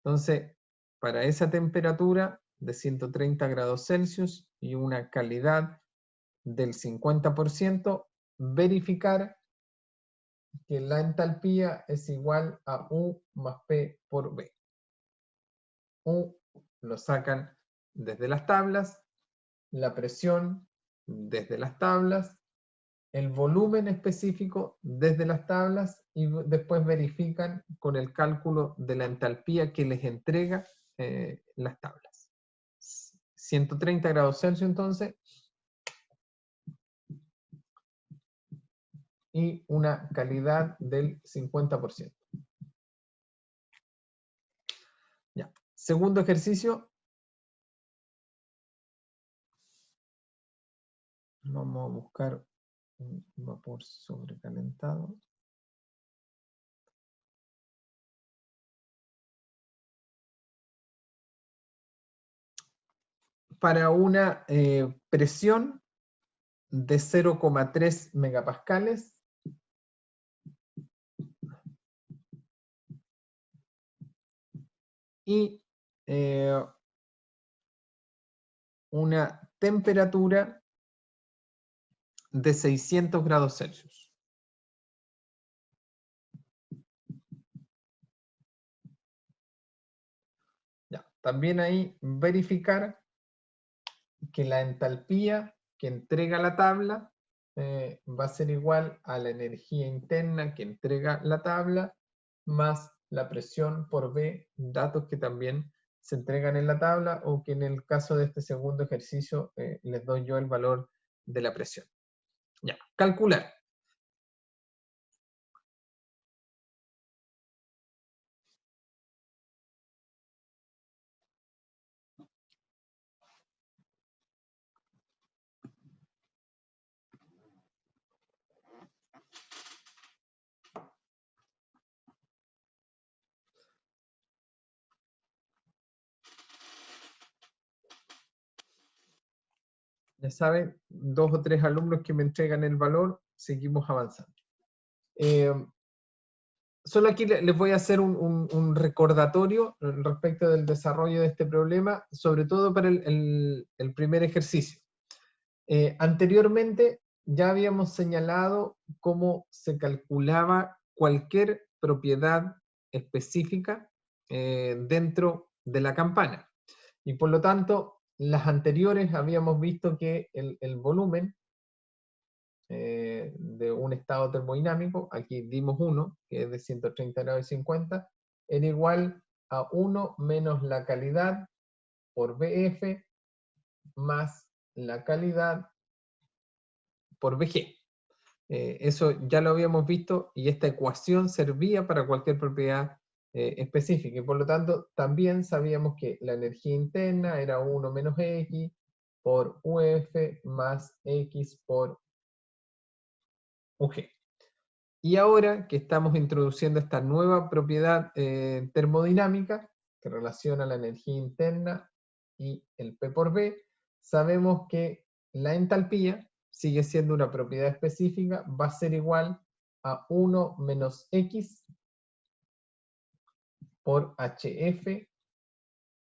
Entonces, para esa temperatura de 130 grados Celsius y una calidad del 50%, verificar que la entalpía es igual a U más P por V. U lo sacan desde las tablas, la presión desde las tablas, el volumen específico desde las tablas y después verifican con el cálculo de la entalpía que les entrega las tablas. 130 grados Celsius entonces, y una calidad del 50%. Ya. Segundo ejercicio. Vamos a buscar un vapor sobrecalentado. Para una presión de 0,3 megapascales y una temperatura de 600 grados Celsius. Ya. También ahí verificar que la entalpía que entrega la tabla va a ser igual a la energía interna que entrega la tabla más la presión por V, datos que también se entregan en la tabla o que en el caso de este segundo ejercicio les doy yo el valor de la presión. Ya, calcular. Ya saben, 2 o 3 alumnos que me entregan el valor, seguimos avanzando. Solo aquí les voy a hacer un recordatorio respecto del desarrollo de este problema, sobre todo para el primer ejercicio. Anteriormente ya habíamos señalado cómo se calculaba cualquier propiedad específica dentro de la campana. Y por lo tanto, las anteriores habíamos visto que el volumen de un estado termodinámico, aquí dimos 1, que es de 130 grados y 50, era igual a 1 menos la calidad por BF más la calidad por VG. Eso ya lo habíamos visto y esta ecuación servía para cualquier propiedad específica y por lo tanto también sabíamos que la energía interna era 1 menos X por UF más X por UG. Y ahora que estamos introduciendo esta nueva propiedad termodinámica que relaciona la energía interna y el P por V, sabemos que la entalpía sigue siendo una propiedad específica, va a ser igual a 1 menos X por HF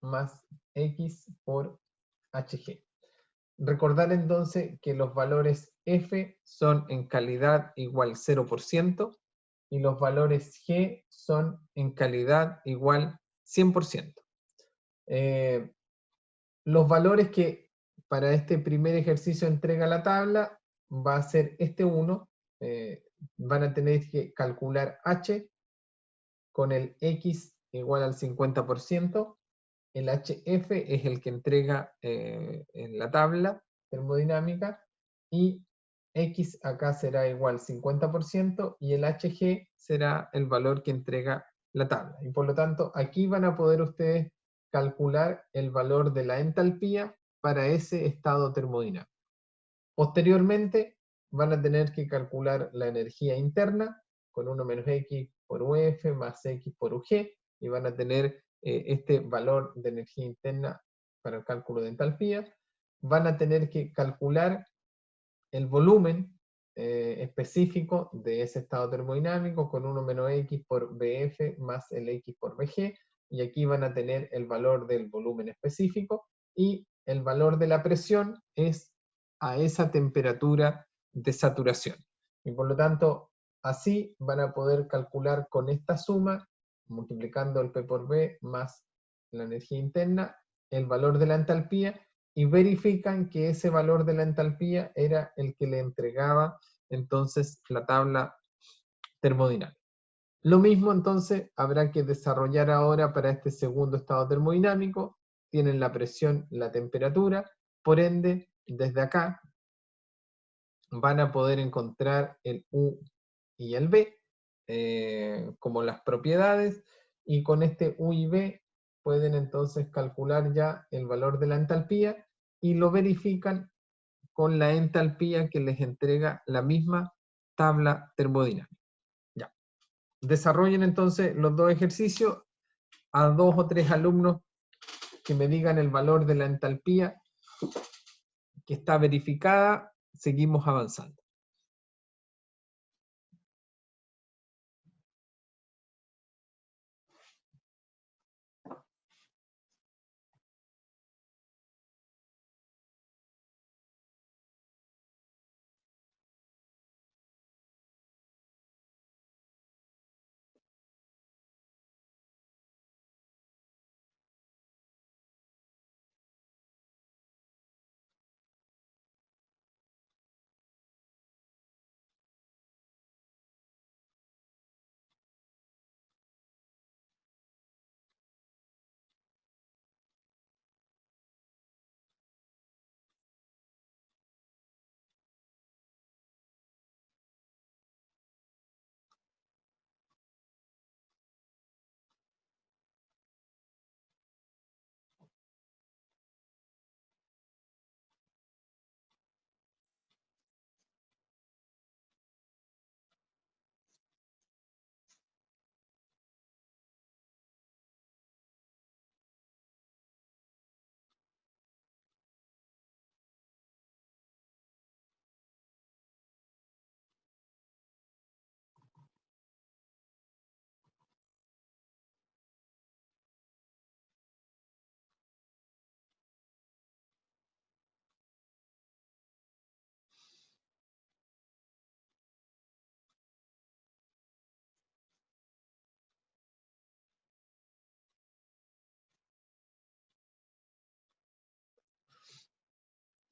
más X por HG. Recordar entonces que los valores F son en calidad igual 0% y los valores G son en calidad igual 100%. Los valores que para este primer ejercicio entrega la tabla va a ser este 1. Van a tener que calcular H con el X igual al 50%. El HF es el que entrega en la tabla termodinámica y X acá será igual 50% y el HG será el valor que entrega la tabla. Y por lo tanto, aquí van a poder ustedes calcular el valor de la entalpía para ese estado termodinámico. Posteriormente, van a tener que calcular la energía interna con 1 menos X por UF más X por UG y van a tener este valor de energía interna para el cálculo de entalpía. Van a tener que calcular el volumen específico de ese estado termodinámico con 1 menos X por BF más el X por BG, y aquí van a tener el valor del volumen específico, y el valor de la presión es a esa temperatura de saturación. Y por lo tanto, así van a poder calcular con esta suma, multiplicando el P por B más la energía interna, el valor de la entalpía, y verifican que ese valor de la entalpía era el que le entregaba entonces la tabla termodinámica. Lo mismo entonces habrá que desarrollar ahora para este segundo estado termodinámico. Tienen la presión, la temperatura, por ende, desde acá van a poder encontrar el U y el B como las propiedades, y con este U y B pueden entonces calcular ya el valor de la entalpía y lo verifican con la entalpía que les entrega la misma tabla termodinámica. Ya. Desarrollen entonces los dos ejercicios a 2 o 3 alumnos que me digan el valor de la entalpía que está verificada. Seguimos avanzando.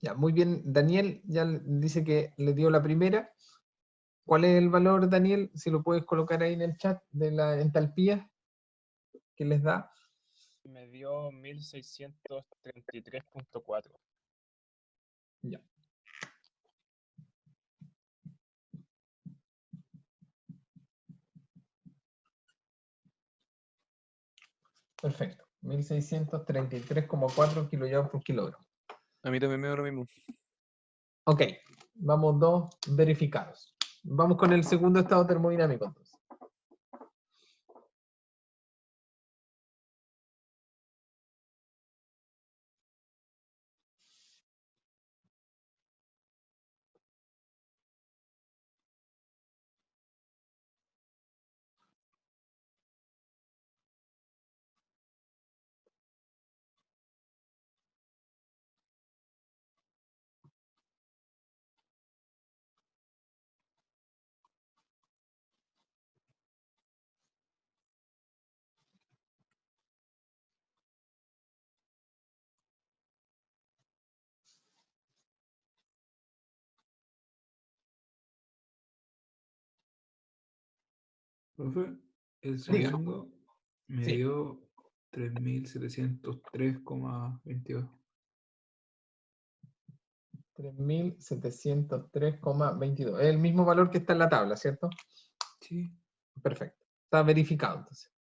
Ya, muy bien, Daniel ya dice que le dio la primera. ¿Cuál es el valor, Daniel? Si lo puedes colocar ahí en el chat de la entalpía que les da. Me dio 1633.4. Ya. Perfecto. 1633,4 kilojoules por kilogramo. A mí también me dio lo mismo. Ok, vamos dos verificados. Vamos con el segundo estado termodinámico entonces. Profe, el Diga. segundo me Sí. dio 3703,22. 3703,22. Es el mismo valor que está en la tabla, ¿cierto? Sí. Perfecto. Está verificado entonces.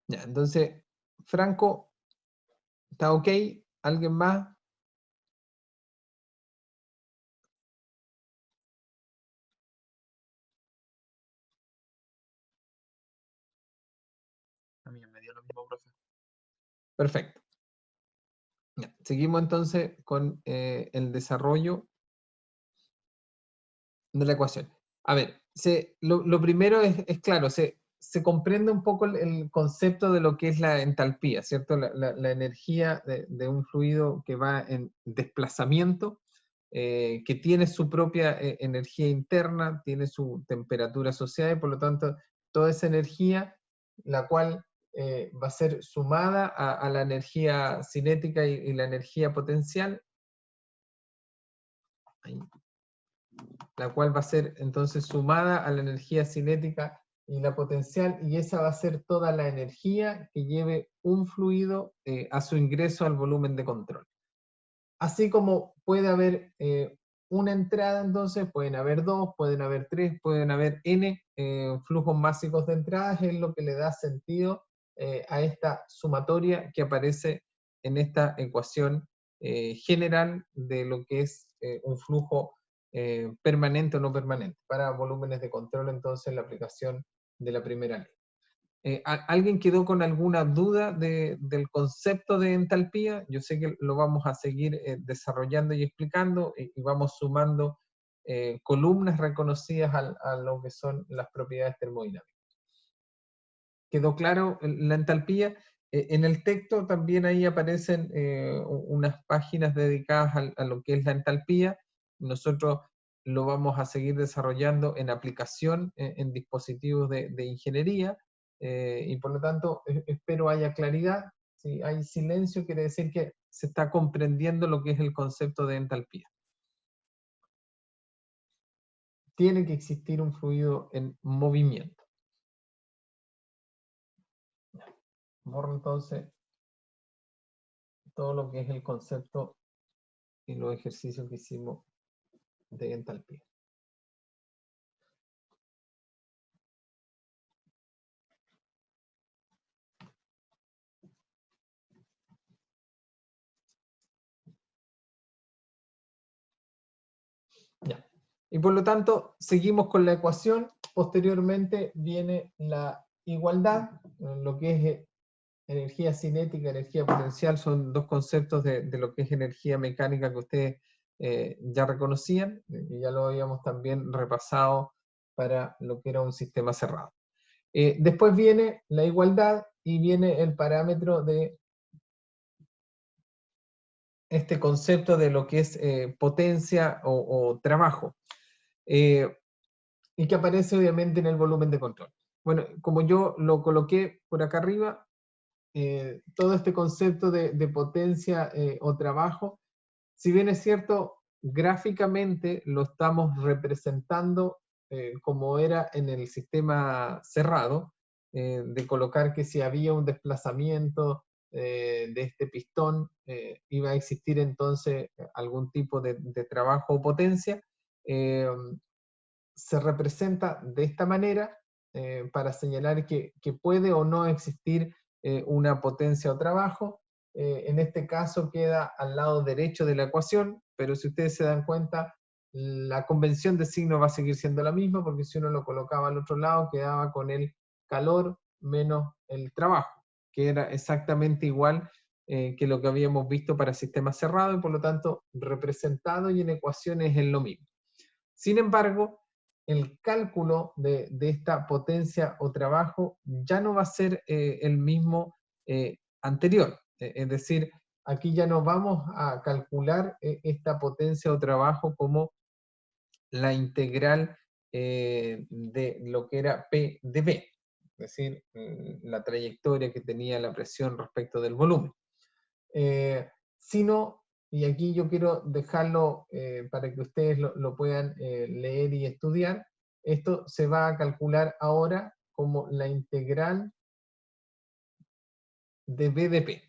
Ya, entonces, Franco, ¿está ok? ¿Alguien más? A mí me dio lo mismo, profe. Perfecto. Ya, seguimos entonces con el desarrollo de la ecuación. A ver, Lo primero es claro, se comprende un poco el concepto de lo que es la entalpía, ¿cierto? La energía de un fluido que va en desplazamiento, que tiene su propia energía interna, tiene su temperatura asociada y por lo tanto toda esa energía, la cual va a ser sumada a la energía cinética y la energía potencial, ahí, la cual va a ser entonces sumada a la energía cinética y la potencial, y esa va a ser toda la energía que lleve un fluido a su ingreso al volumen de control. Así como puede haber una entrada, entonces pueden haber dos, pueden haber tres, pueden haber n flujos básicos de entradas, es lo que le da sentido a esta sumatoria que aparece en esta ecuación general de lo que es un flujo permanente o no permanente. Para volúmenes de control, entonces, la aplicación de la primera ley. ¿Alguien quedó con alguna duda del concepto de entalpía? Yo sé que lo vamos a seguir desarrollando y explicando y vamos sumando columnas reconocidas a lo que son las propiedades termodinámicas. ¿Quedó claro la entalpía? En el texto también ahí aparecen unas páginas dedicadas a lo que es la entalpía. Nosotros lo vamos a seguir desarrollando en aplicación en dispositivos de ingeniería. Y por lo tanto espero haya claridad. Si hay silencio quiere decir que se está comprendiendo lo que es el concepto de entalpía. Tiene que existir un fluido en movimiento. Borro entonces todo lo que es el concepto y los ejercicios que hicimos de entalpía. Ya. Y por lo tanto, seguimos con la ecuación. Posteriormente viene la igualdad, lo que es energía cinética, energía potencial, son dos conceptos de lo que es energía mecánica que ustedes ya reconocían, y ya lo habíamos también repasado para lo que era un sistema cerrado. Después viene la igualdad y viene el parámetro de este concepto de lo que es potencia o trabajo, y que aparece obviamente en el volumen de control. Bueno, como yo lo coloqué por acá arriba, todo este concepto de potencia o trabajo, si bien es cierto, gráficamente lo estamos representando como era en el sistema cerrado, de colocar que si había un desplazamiento de este pistón, iba a existir entonces algún tipo de trabajo o potencia. Se representa de esta manera para señalar que puede o no existir una potencia o trabajo. En este caso queda al lado derecho de la ecuación, pero si ustedes se dan cuenta, la convención de signo va a seguir siendo la misma, porque si uno lo colocaba al otro lado, quedaba con el calor menos el trabajo, que era exactamente igual que lo que habíamos visto para sistemas cerrados, y por lo tanto representado y en ecuaciones es lo mismo. Sin embargo, el cálculo de esta potencia o trabajo ya no va a ser el mismo anterior. Es decir, aquí ya no vamos a calcular esta potencia o trabajo como la integral de lo que era P de B, es decir, la trayectoria que tenía la presión respecto del volumen. Sino, y aquí yo quiero dejarlo para que ustedes lo puedan leer y estudiar, esto se va a calcular ahora como la integral de B de P.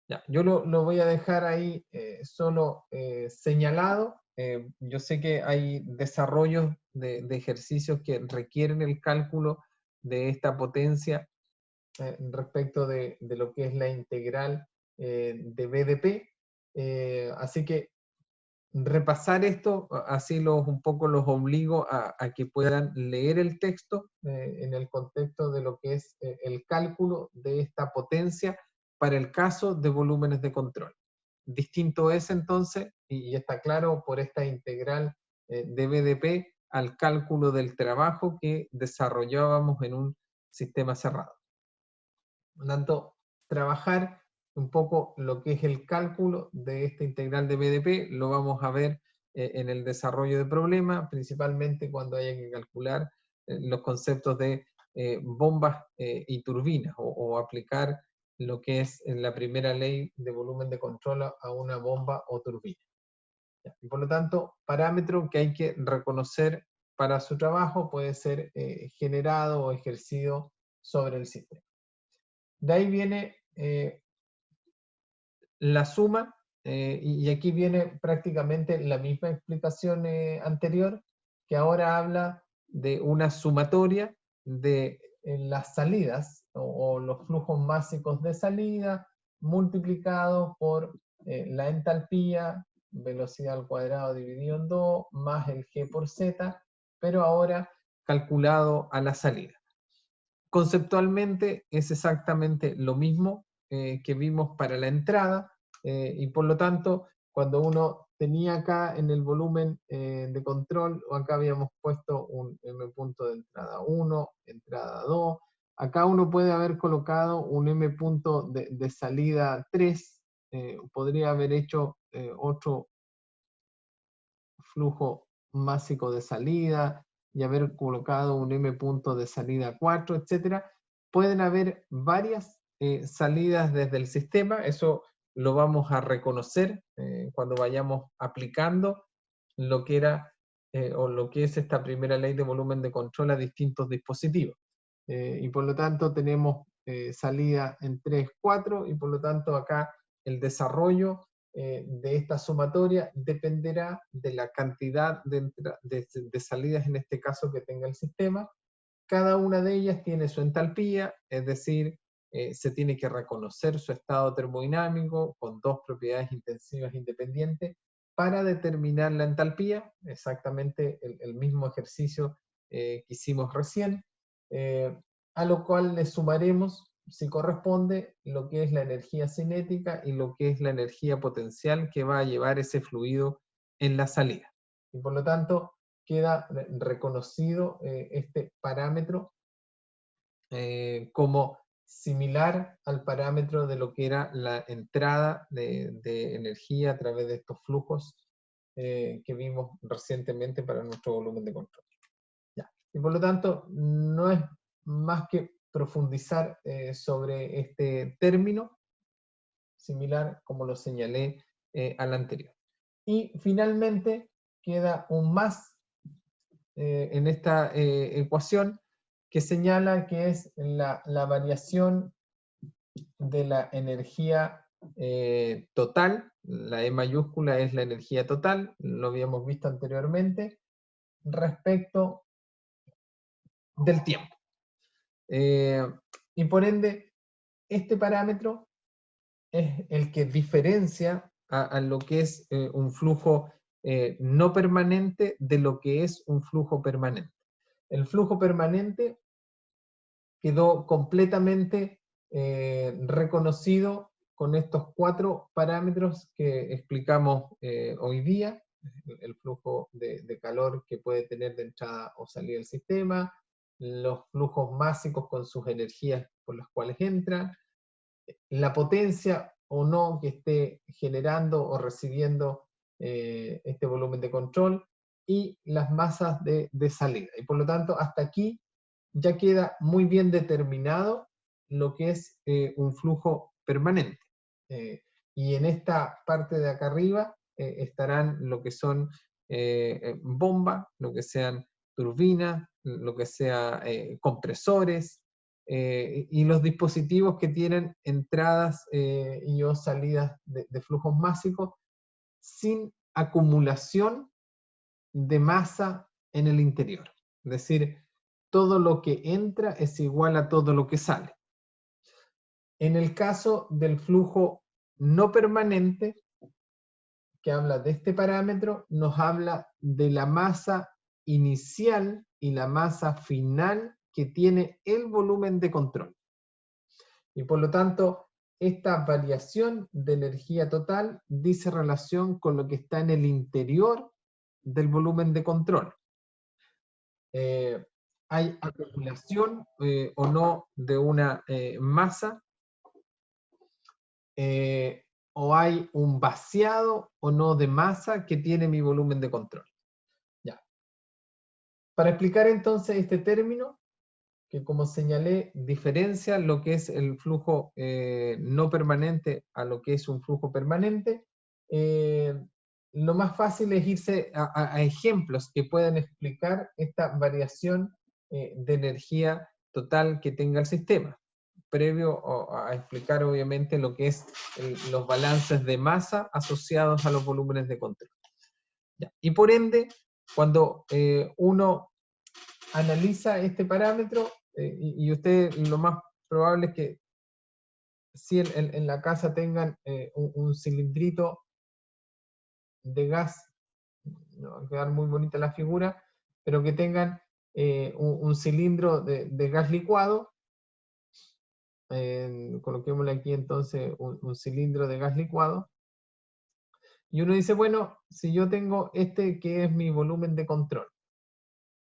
Ya, yo lo voy a dejar ahí solo señalado. Yo sé que hay desarrollos de ejercicios que requieren el cálculo de esta potencia respecto de lo que es la integral de B de P. Así que repasar esto, así un poco los obligo a que puedan leer el texto en el contexto de lo que es el cálculo de esta potencia para el caso de volúmenes de control. Distinto es entonces, y está claro por esta integral de B de P, al cálculo del trabajo que desarrollábamos en un sistema cerrado. Por lo tanto, trabajar un poco lo que es el cálculo de esta integral de BDP, lo vamos a ver en el desarrollo de problemas, principalmente cuando haya que calcular los conceptos de bombas y turbinas, o aplicar lo que es la primera ley de volumen de control a una bomba o turbina. Y por lo tanto, parámetro que hay que reconocer para su trabajo puede ser generado o ejercido sobre el sistema. De ahí viene la suma, y aquí viene prácticamente la misma explicación anterior, que ahora habla de una sumatoria de las salidas o los flujos másicos de salida multiplicados por la entalpía, velocidad al cuadrado dividido en 2, más el G por Z, pero ahora calculado a la salida. Conceptualmente es exactamente lo mismo que vimos para la entrada, y por lo tanto, cuando uno tenía acá en el volumen de control, o acá habíamos puesto un M punto de entrada 1, entrada 2, acá uno puede haber colocado un M punto de salida 3, podría haber hecho otro flujo másico de salida, y haber colocado un M punto de salida 4, etc. Pueden haber varias salidas desde el sistema, eso lo vamos a reconocer cuando vayamos aplicando lo que era o lo que es esta primera ley de volumen de control a distintos dispositivos. Y por lo tanto tenemos salida en 3, 4, y por lo tanto acá el desarrollo de esta sumatoria dependerá de la cantidad de salidas, en este caso, que tenga el sistema. Cada una de ellas tiene su entalpía, es decir, se tiene que reconocer su estado termodinámico con dos propiedades intensivas independientes para determinar la entalpía, exactamente el mismo ejercicio que hicimos recién, a lo cual le sumaremos, si corresponde, lo que es la energía cinética y lo que es la energía potencial que va a llevar ese fluido en la salida. Y por lo tanto, queda reconocido este parámetro como similar al parámetro de lo que era la entrada de energía a través de estos flujos que vimos recientemente para nuestro volumen de control. Ya. Y por lo tanto, no es más que profundizar sobre este término, similar como lo señalé al anterior. Y finalmente queda un más en esta ecuación, que señala que es la variación de la energía total. La E mayúscula es la energía total, lo habíamos visto anteriormente, respecto del tiempo. Y por ende, este parámetro es el que diferencia a lo que es un flujo no permanente de lo que es un flujo permanente. El flujo permanente quedó completamente reconocido con estos 4 parámetros que explicamos hoy día: el flujo de calor que puede tener de entrada o salida del sistema, los flujos másicos con sus energías por las cuales entran, la potencia o no que esté generando o recibiendo este volumen de control, y las masas de salida. Y por lo tanto, hasta aquí ya queda muy bien determinado lo que es un flujo permanente. Y en esta parte de acá arriba estarán lo que son bombas, lo que sean turbinas, lo que sea compresores, y los dispositivos que tienen entradas y o salidas de flujos másicos sin acumulación de masa en el interior. Es decir, todo lo que entra es igual a todo lo que sale. En el caso del flujo no permanente, que habla de este parámetro, nos habla de la masa inicial y la masa final que tiene el volumen de control. Y por lo tanto, esta variación de energía total dice relación con lo que está en el interior del volumen de control. hay acumulación o no de una masa, o hay un vaciado o no de masa que tiene mi volumen de control. Ya. Para explicar entonces este término, que como señalé, diferencia lo que es el flujo no permanente a lo que es un flujo permanente, lo más fácil es irse a ejemplos que puedan explicar esta variación de energía total que tenga el sistema, previo a explicar obviamente lo que es los balances de masa asociados a los volúmenes de control. Ya. Y por ende, cuando uno analiza este parámetro, y usted lo más probable es que si en la casa tengan un cilindrito de gas, no va a quedar muy bonita la figura, pero que tengan un cilindro de gas licuado, coloquémosle aquí entonces un cilindro de gas licuado, y uno dice, bueno, si yo tengo este que es mi volumen de control,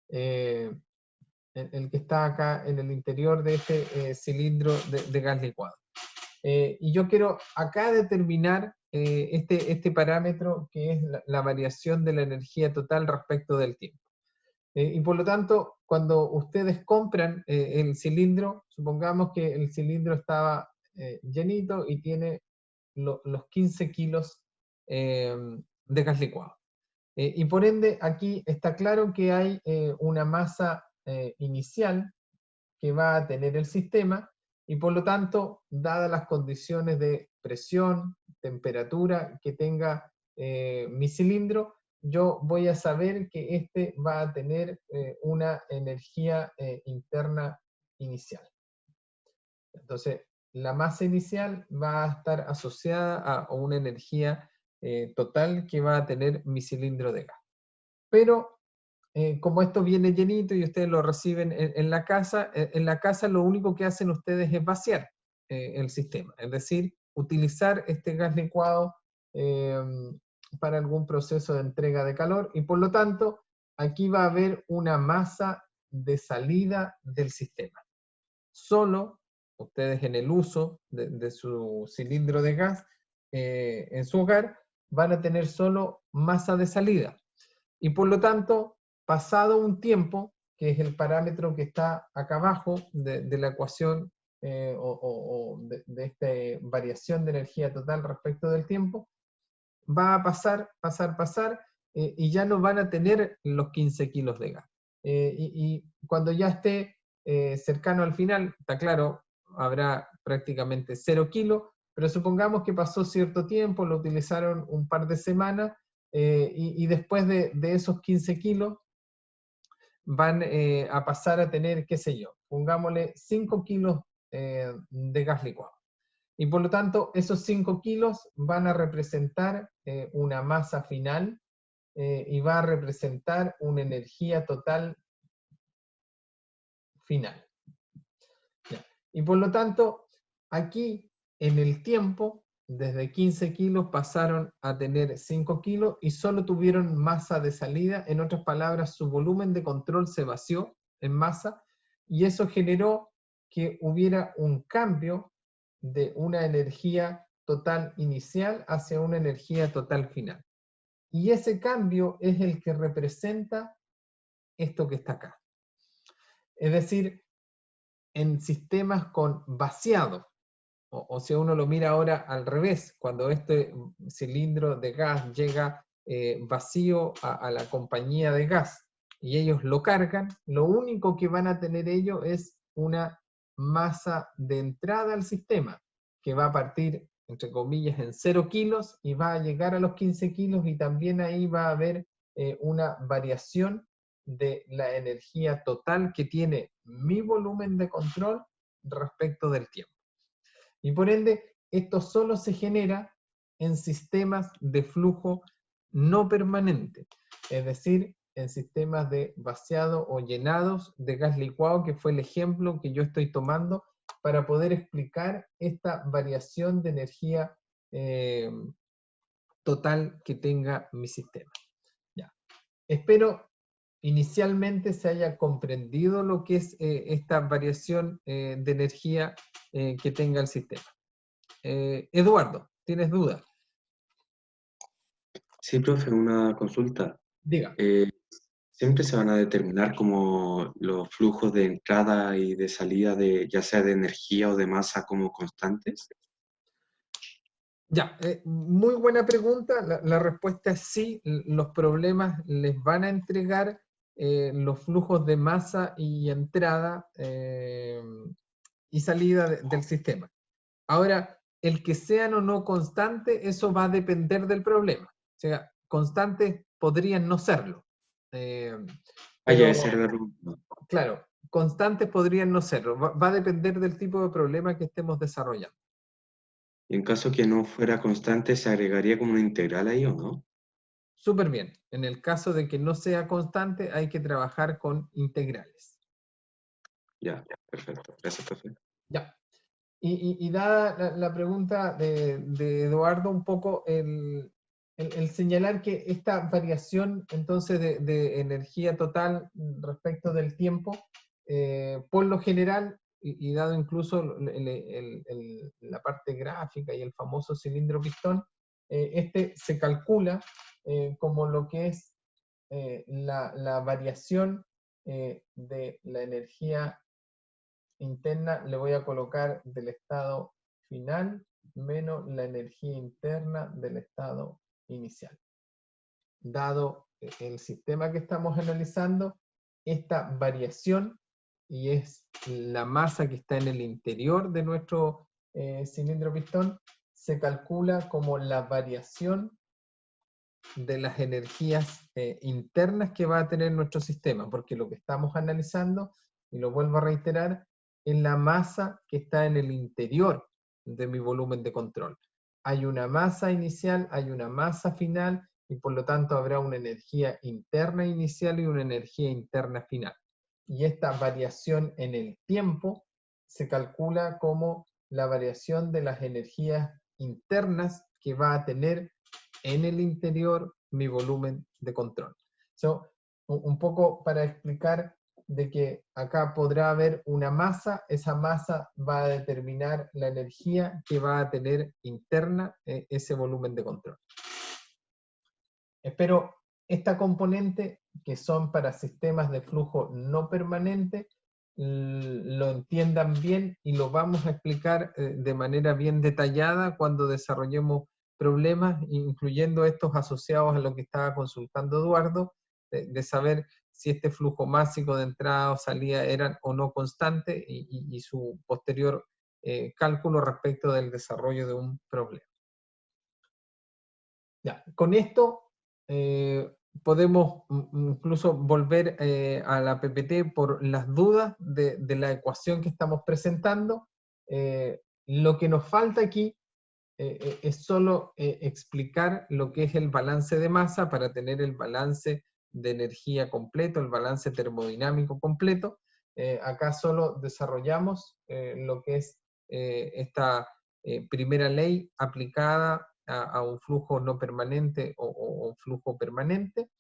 el que está acá en el interior de este cilindro de gas licuado. Y yo quiero acá determinar este parámetro que es la variación de la energía total respecto del tiempo. Y por lo tanto, cuando ustedes compran el cilindro, supongamos que el cilindro estaba llenito y tiene los 15 kilos de gas licuado. Y por ende, aquí está claro que hay una masa inicial que va a tener el sistema, y por lo tanto, dadas las condiciones de presión, temperatura que tenga mi cilindro, yo voy a saber que este va a tener una energía interna inicial. Entonces, la masa inicial va a estar asociada a una energía total que va a tener mi cilindro de gas. Pero como esto viene llenito y ustedes lo reciben en la casa lo único que hacen ustedes es vaciar el sistema, es decir, utilizar este gas licuado para algún proceso de entrega de calor, y por lo tanto, aquí va a haber una masa de salida del sistema. Solo ustedes en el uso de su cilindro de gas en su hogar van a tener solo masa de salida. Y por lo tanto, pasado un tiempo, que es el parámetro que está acá abajo de la ecuación de esta variación de energía total respecto del tiempo, va a pasar, y ya no van a tener los 15 kilos de gas. Y cuando ya esté cercano al final, está claro, habrá prácticamente 0 kilos, pero supongamos que pasó cierto tiempo, lo utilizaron un par de semanas, y después de esos 15 kilos van a pasar a tener, qué sé yo, pongámosle 5 kilos de gas licuado. Y por lo tanto, esos 5 kilos van a representar una masa final y va a representar una energía total final. Ya. Y por lo tanto, aquí en el tiempo, desde 15 kilos pasaron a tener 5 kilos y solo tuvieron masa de salida. En otras palabras, su volumen de control se vació en masa, y eso generó que hubiera un cambio de una energía total inicial hacia una energía total final. Y ese cambio es el que representa esto que está acá. Es decir, en sistemas con vaciado, o si uno lo mira ahora al revés, cuando este cilindro de gas llega vacío a la compañía de gas y ellos lo cargan, lo único que van a tener ellos es una masa de entrada al sistema, que va a partir, entre comillas, en 0 kilos y va a llegar a los 15 kilos, y también ahí va a haber una variación de la energía total que tiene mi volumen de control respecto del tiempo. Y por ende, esto solo se genera en sistemas de flujo no permanente, es decir, en sistemas de vaciado o llenados de gas licuado, que fue el ejemplo que yo estoy tomando para poder explicar esta variación de energía total que tenga mi sistema. Ya. Espero inicialmente se haya comprendido lo que es esta variación de energía que tenga el sistema. Eduardo, ¿tienes dudas? Sí, profe, una consulta. Diga. ¿Siempre se van a determinar como los flujos de entrada y de salida de ya sea de energía o de masa como constantes? Ya, muy buena pregunta. La respuesta es sí. Los problemas les van a entregar los flujos de masa y entrada y salida del sistema. Ahora, el que sean o no constantes, eso va a depender del problema. O sea, constantes podrían no serlo. Ah, ya, Pero, esa era la pregunta. claro, constantes podrían no serlo. Va a depender del tipo de problema que estemos desarrollando. Y en caso que no fuera constante, ¿se agregaría como una integral ahí o no? Súper bien. En el caso de que no sea constante, hay que trabajar con integrales. Ya, perfecto. Gracias, profe. Ya. Y dada la pregunta de Eduardo, un poco el señalar que esta variación entonces de energía total respecto del tiempo, por lo general, y dado incluso la parte gráfica y el famoso cilindro pistón, este se calcula como lo que es la variación de la energía interna, le voy a colocar del estado final menos la energía interna del estado inicial. Dado el sistema que estamos analizando, esta variación, y es la masa que está en el interior de nuestro cilindro pistón, se calcula como la variación de las energías internas que va a tener nuestro sistema, porque lo que estamos analizando, y lo vuelvo a reiterar, es la masa que está en el interior de mi volumen de control. Hay una masa inicial, hay una masa final, y por lo tanto habrá una energía interna inicial y una energía interna final. Y esta variación en el tiempo se calcula como la variación de las energías internas que va a tener en el interior mi volumen de control. So, un poco para explicar de que acá podrá haber una masa, esa masa va a determinar la energía que va a tener interna ese volumen de control. Espero esta componente, que son para sistemas de flujo no permanente, lo entiendan bien y lo vamos a explicar de manera bien detallada cuando desarrollemos problemas, incluyendo estos asociados a lo que estaba consultando Eduardo, de saber si este flujo másico de entrada o salida eran o no constante y su posterior cálculo respecto del desarrollo de un problema. Ya, con esto podemos incluso volver a la PPT por las dudas de la ecuación que estamos presentando. Lo que nos falta aquí es solo explicar lo que es el balance de masa para tener el balance de energía completo, el balance termodinámico completo. Acá solo desarrollamos lo que es esta primera ley aplicada a un flujo no permanente o un flujo permanente.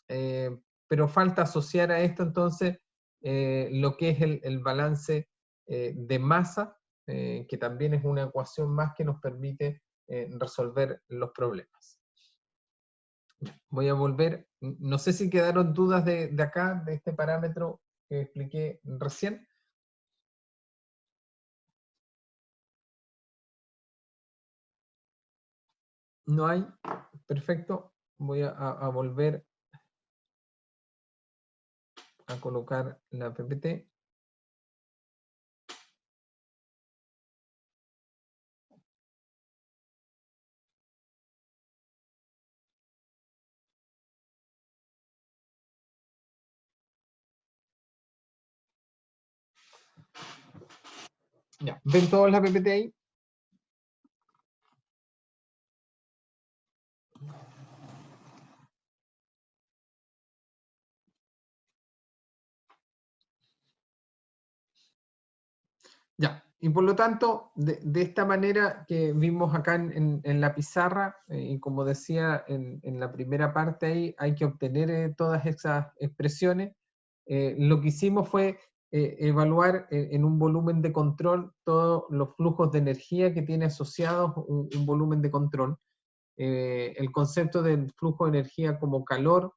Pero falta asociar a esto entonces lo que es el balance de masa, que también es una ecuación más que nos permite resolver los problemas. Voy a volver, no sé si quedaron dudas de acá, de este parámetro que expliqué recién. No hay, perfecto. Voy a volver a colocar la PPT. Ya, ¿ven todos la PPT ahí? Ya, Y por lo tanto, de esta manera que vimos acá en la pizarra, y como decía en la primera parte ahí, hay que obtener todas esas expresiones. Lo que hicimos fue evaluar en un volumen de control todos los flujos de energía que tiene asociados un volumen de control. El concepto del flujo de energía como calor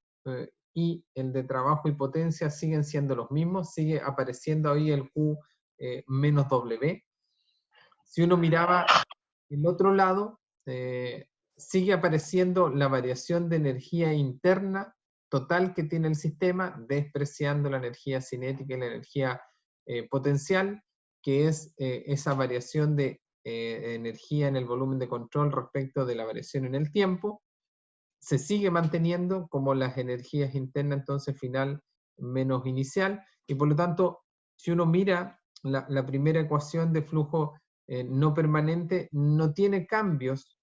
y el de trabajo y potencia siguen siendo los mismos, sigue apareciendo ahí el Q menos W. Si uno miraba el otro lado, sigue apareciendo la variación de energía interna total que tiene el sistema, despreciando la energía cinética y la energía potencial, que es esa variación de energía en el volumen de control respecto de la variación en el tiempo. Se sigue manteniendo como las energías internas, entonces final menos inicial, y por lo tanto, si uno mira la primera ecuación de flujo no permanente, no tiene cambios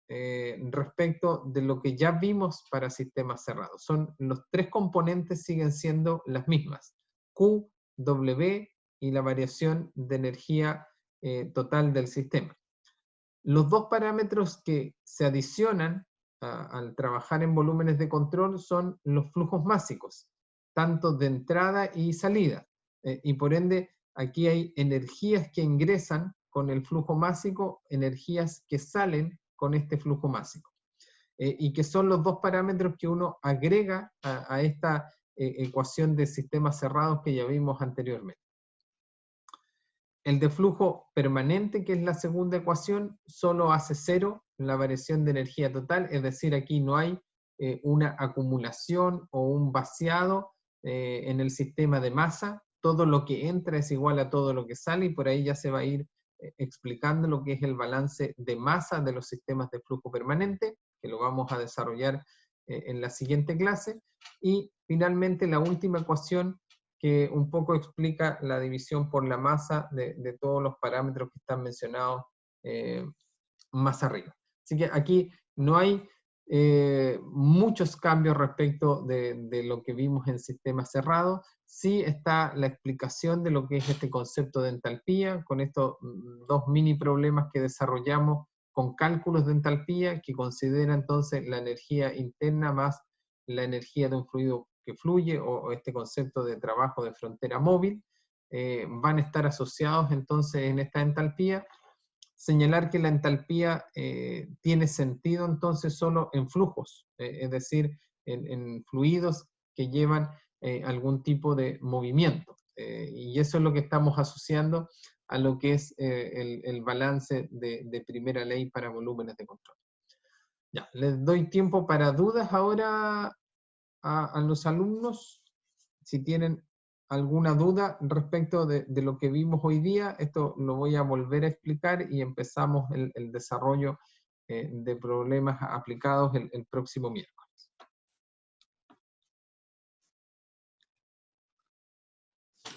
respecto de lo que ya vimos para sistemas cerrados. Son los tres componentes siguen siendo las mismas, Q, W y la variación de energía total del sistema. Los dos parámetros que se adicionan al trabajar en volúmenes de control son los flujos másicos, tanto de entrada y salida. Y por ende, aquí hay energías que ingresan con el flujo másico, energías que salen con este flujo másico. Y que son los dos parámetros que uno agrega a esta ecuación de sistemas cerrados que ya vimos anteriormente. El de flujo permanente, que es la segunda ecuación, solo hace cero la variación de energía total, es decir, aquí no hay una acumulación o un vaciado en el sistema de masa, todo lo que entra es igual a todo lo que sale, y por ahí ya se va a ir explicando lo que es el balance de masa de los sistemas de flujo permanente, que lo vamos a desarrollar en la siguiente clase. Y finalmente la última ecuación, que un poco explica la división por la masa de todos los parámetros que están mencionados más arriba. Así que aquí no hay muchos cambios respecto de lo que vimos en sistemas cerrados. Sí está la explicación de lo que es este concepto de entalpía, con estos dos mini problemas que desarrollamos con cálculos de entalpía, que considera entonces la energía interna más la energía de un fluido que fluye, o este concepto de trabajo de frontera móvil, van a estar asociados entonces en esta entalpía. Señalar que la entalpía tiene sentido entonces solo en flujos, es decir, en fluidos que llevan algún tipo de movimiento. Y eso es lo que estamos asociando a lo que es el balance de primera ley para volúmenes de control. Ya, les doy tiempo para dudas ahora a los alumnos, si tienen alguna duda respecto de lo que vimos hoy día. Esto lo voy a volver a explicar y empezamos el desarrollo de problemas aplicados el próximo miércoles.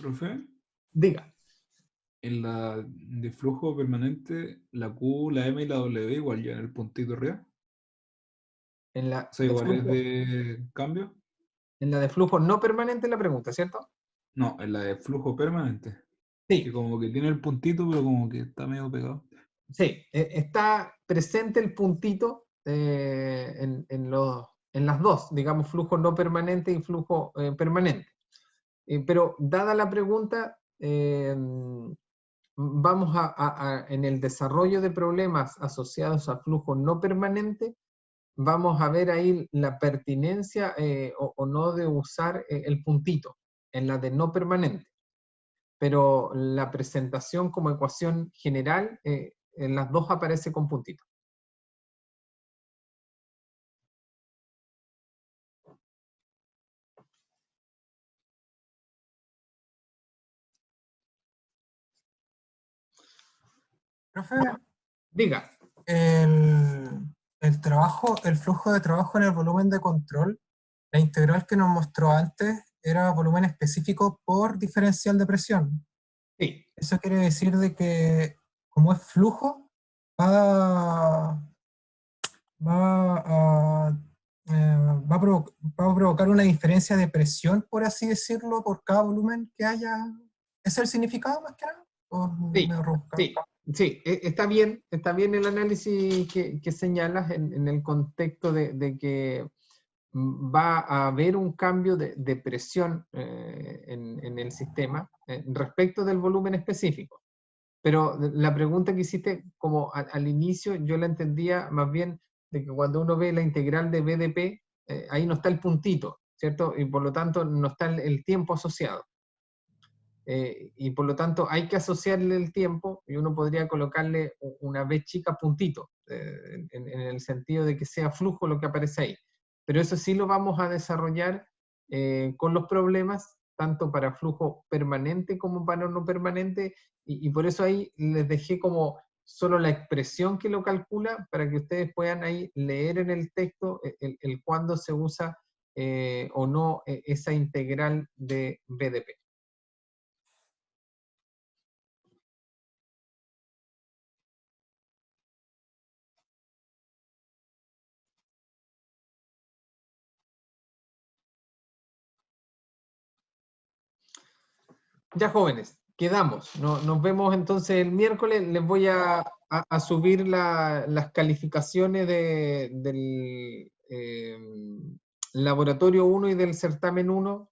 Profe, Diga. en la de flujo permanente, la Q, la M y la W igual ya en el puntito arriba. En la, O sea, de igual es flujo, de cambio. en la de flujo no permanente la pregunta, ¿cierto? No, en la de flujo permanente. Sí. Que como que tiene el puntito, pero como que está medio pegado. Sí, está presente el puntito en las dos, digamos, flujo no permanente y flujo permanente. Pero dada la pregunta, vamos en el desarrollo de problemas asociados a flujo no permanente, vamos a ver ahí la pertinencia o no de usar el puntito en la de no permanente. Pero la presentación como ecuación general, en las dos aparece con puntito. Profe, Diga. el trabajo, el flujo de trabajo en el volumen de control, la integral que nos mostró antes era volumen específico por diferencial de presión. Sí. Eso quiere decir de que, como es flujo, va a provocar una diferencia de presión, por así decirlo, por cada volumen que haya. ¿Es el significado más que nada? ¿O Sí, me rebuscado? sí, está bien el análisis que señalas en el contexto de que va a haber un cambio de presión en el sistema respecto del volumen específico. Pero la pregunta que hiciste como al inicio, yo la entendía más bien de que cuando uno ve la integral de BDP, ahí no está el puntito, ¿cierto? Y por lo tanto no está el tiempo asociado. Y por lo tanto hay que asociarle el tiempo y uno podría colocarle una B chica puntito, en el sentido de que sea flujo lo que aparece ahí. Pero eso sí lo vamos a desarrollar con los problemas, tanto para flujo permanente como para no permanente, y por eso ahí les dejé como solo la expresión que lo calcula, para que ustedes puedan ahí leer en el texto el cuándo se usa o no esa integral de BDP. Ya, jóvenes, quedamos. Nos vemos entonces el miércoles. Les voy a subir las calificaciones del laboratorio 1 y del certamen 1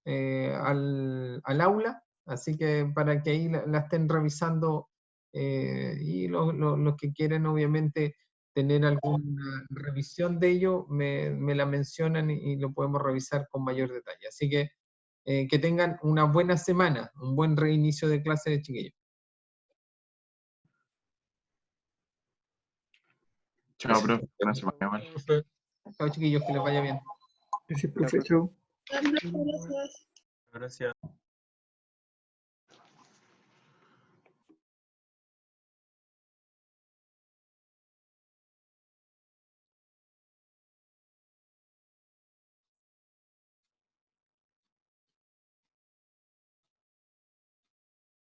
al aula. Así que para que ahí la estén revisando y los que quieren obviamente tener alguna revisión de ello, me la mencionan y lo podemos revisar con mayor detalle. Así que tengan una buena semana, un buen reinicio de clase de chiquillos. Chao, profe. Buena semana, igual. Chao, chiquillos, que les vaya bien. Gracias, profe. Chao. Gracias. Gracias.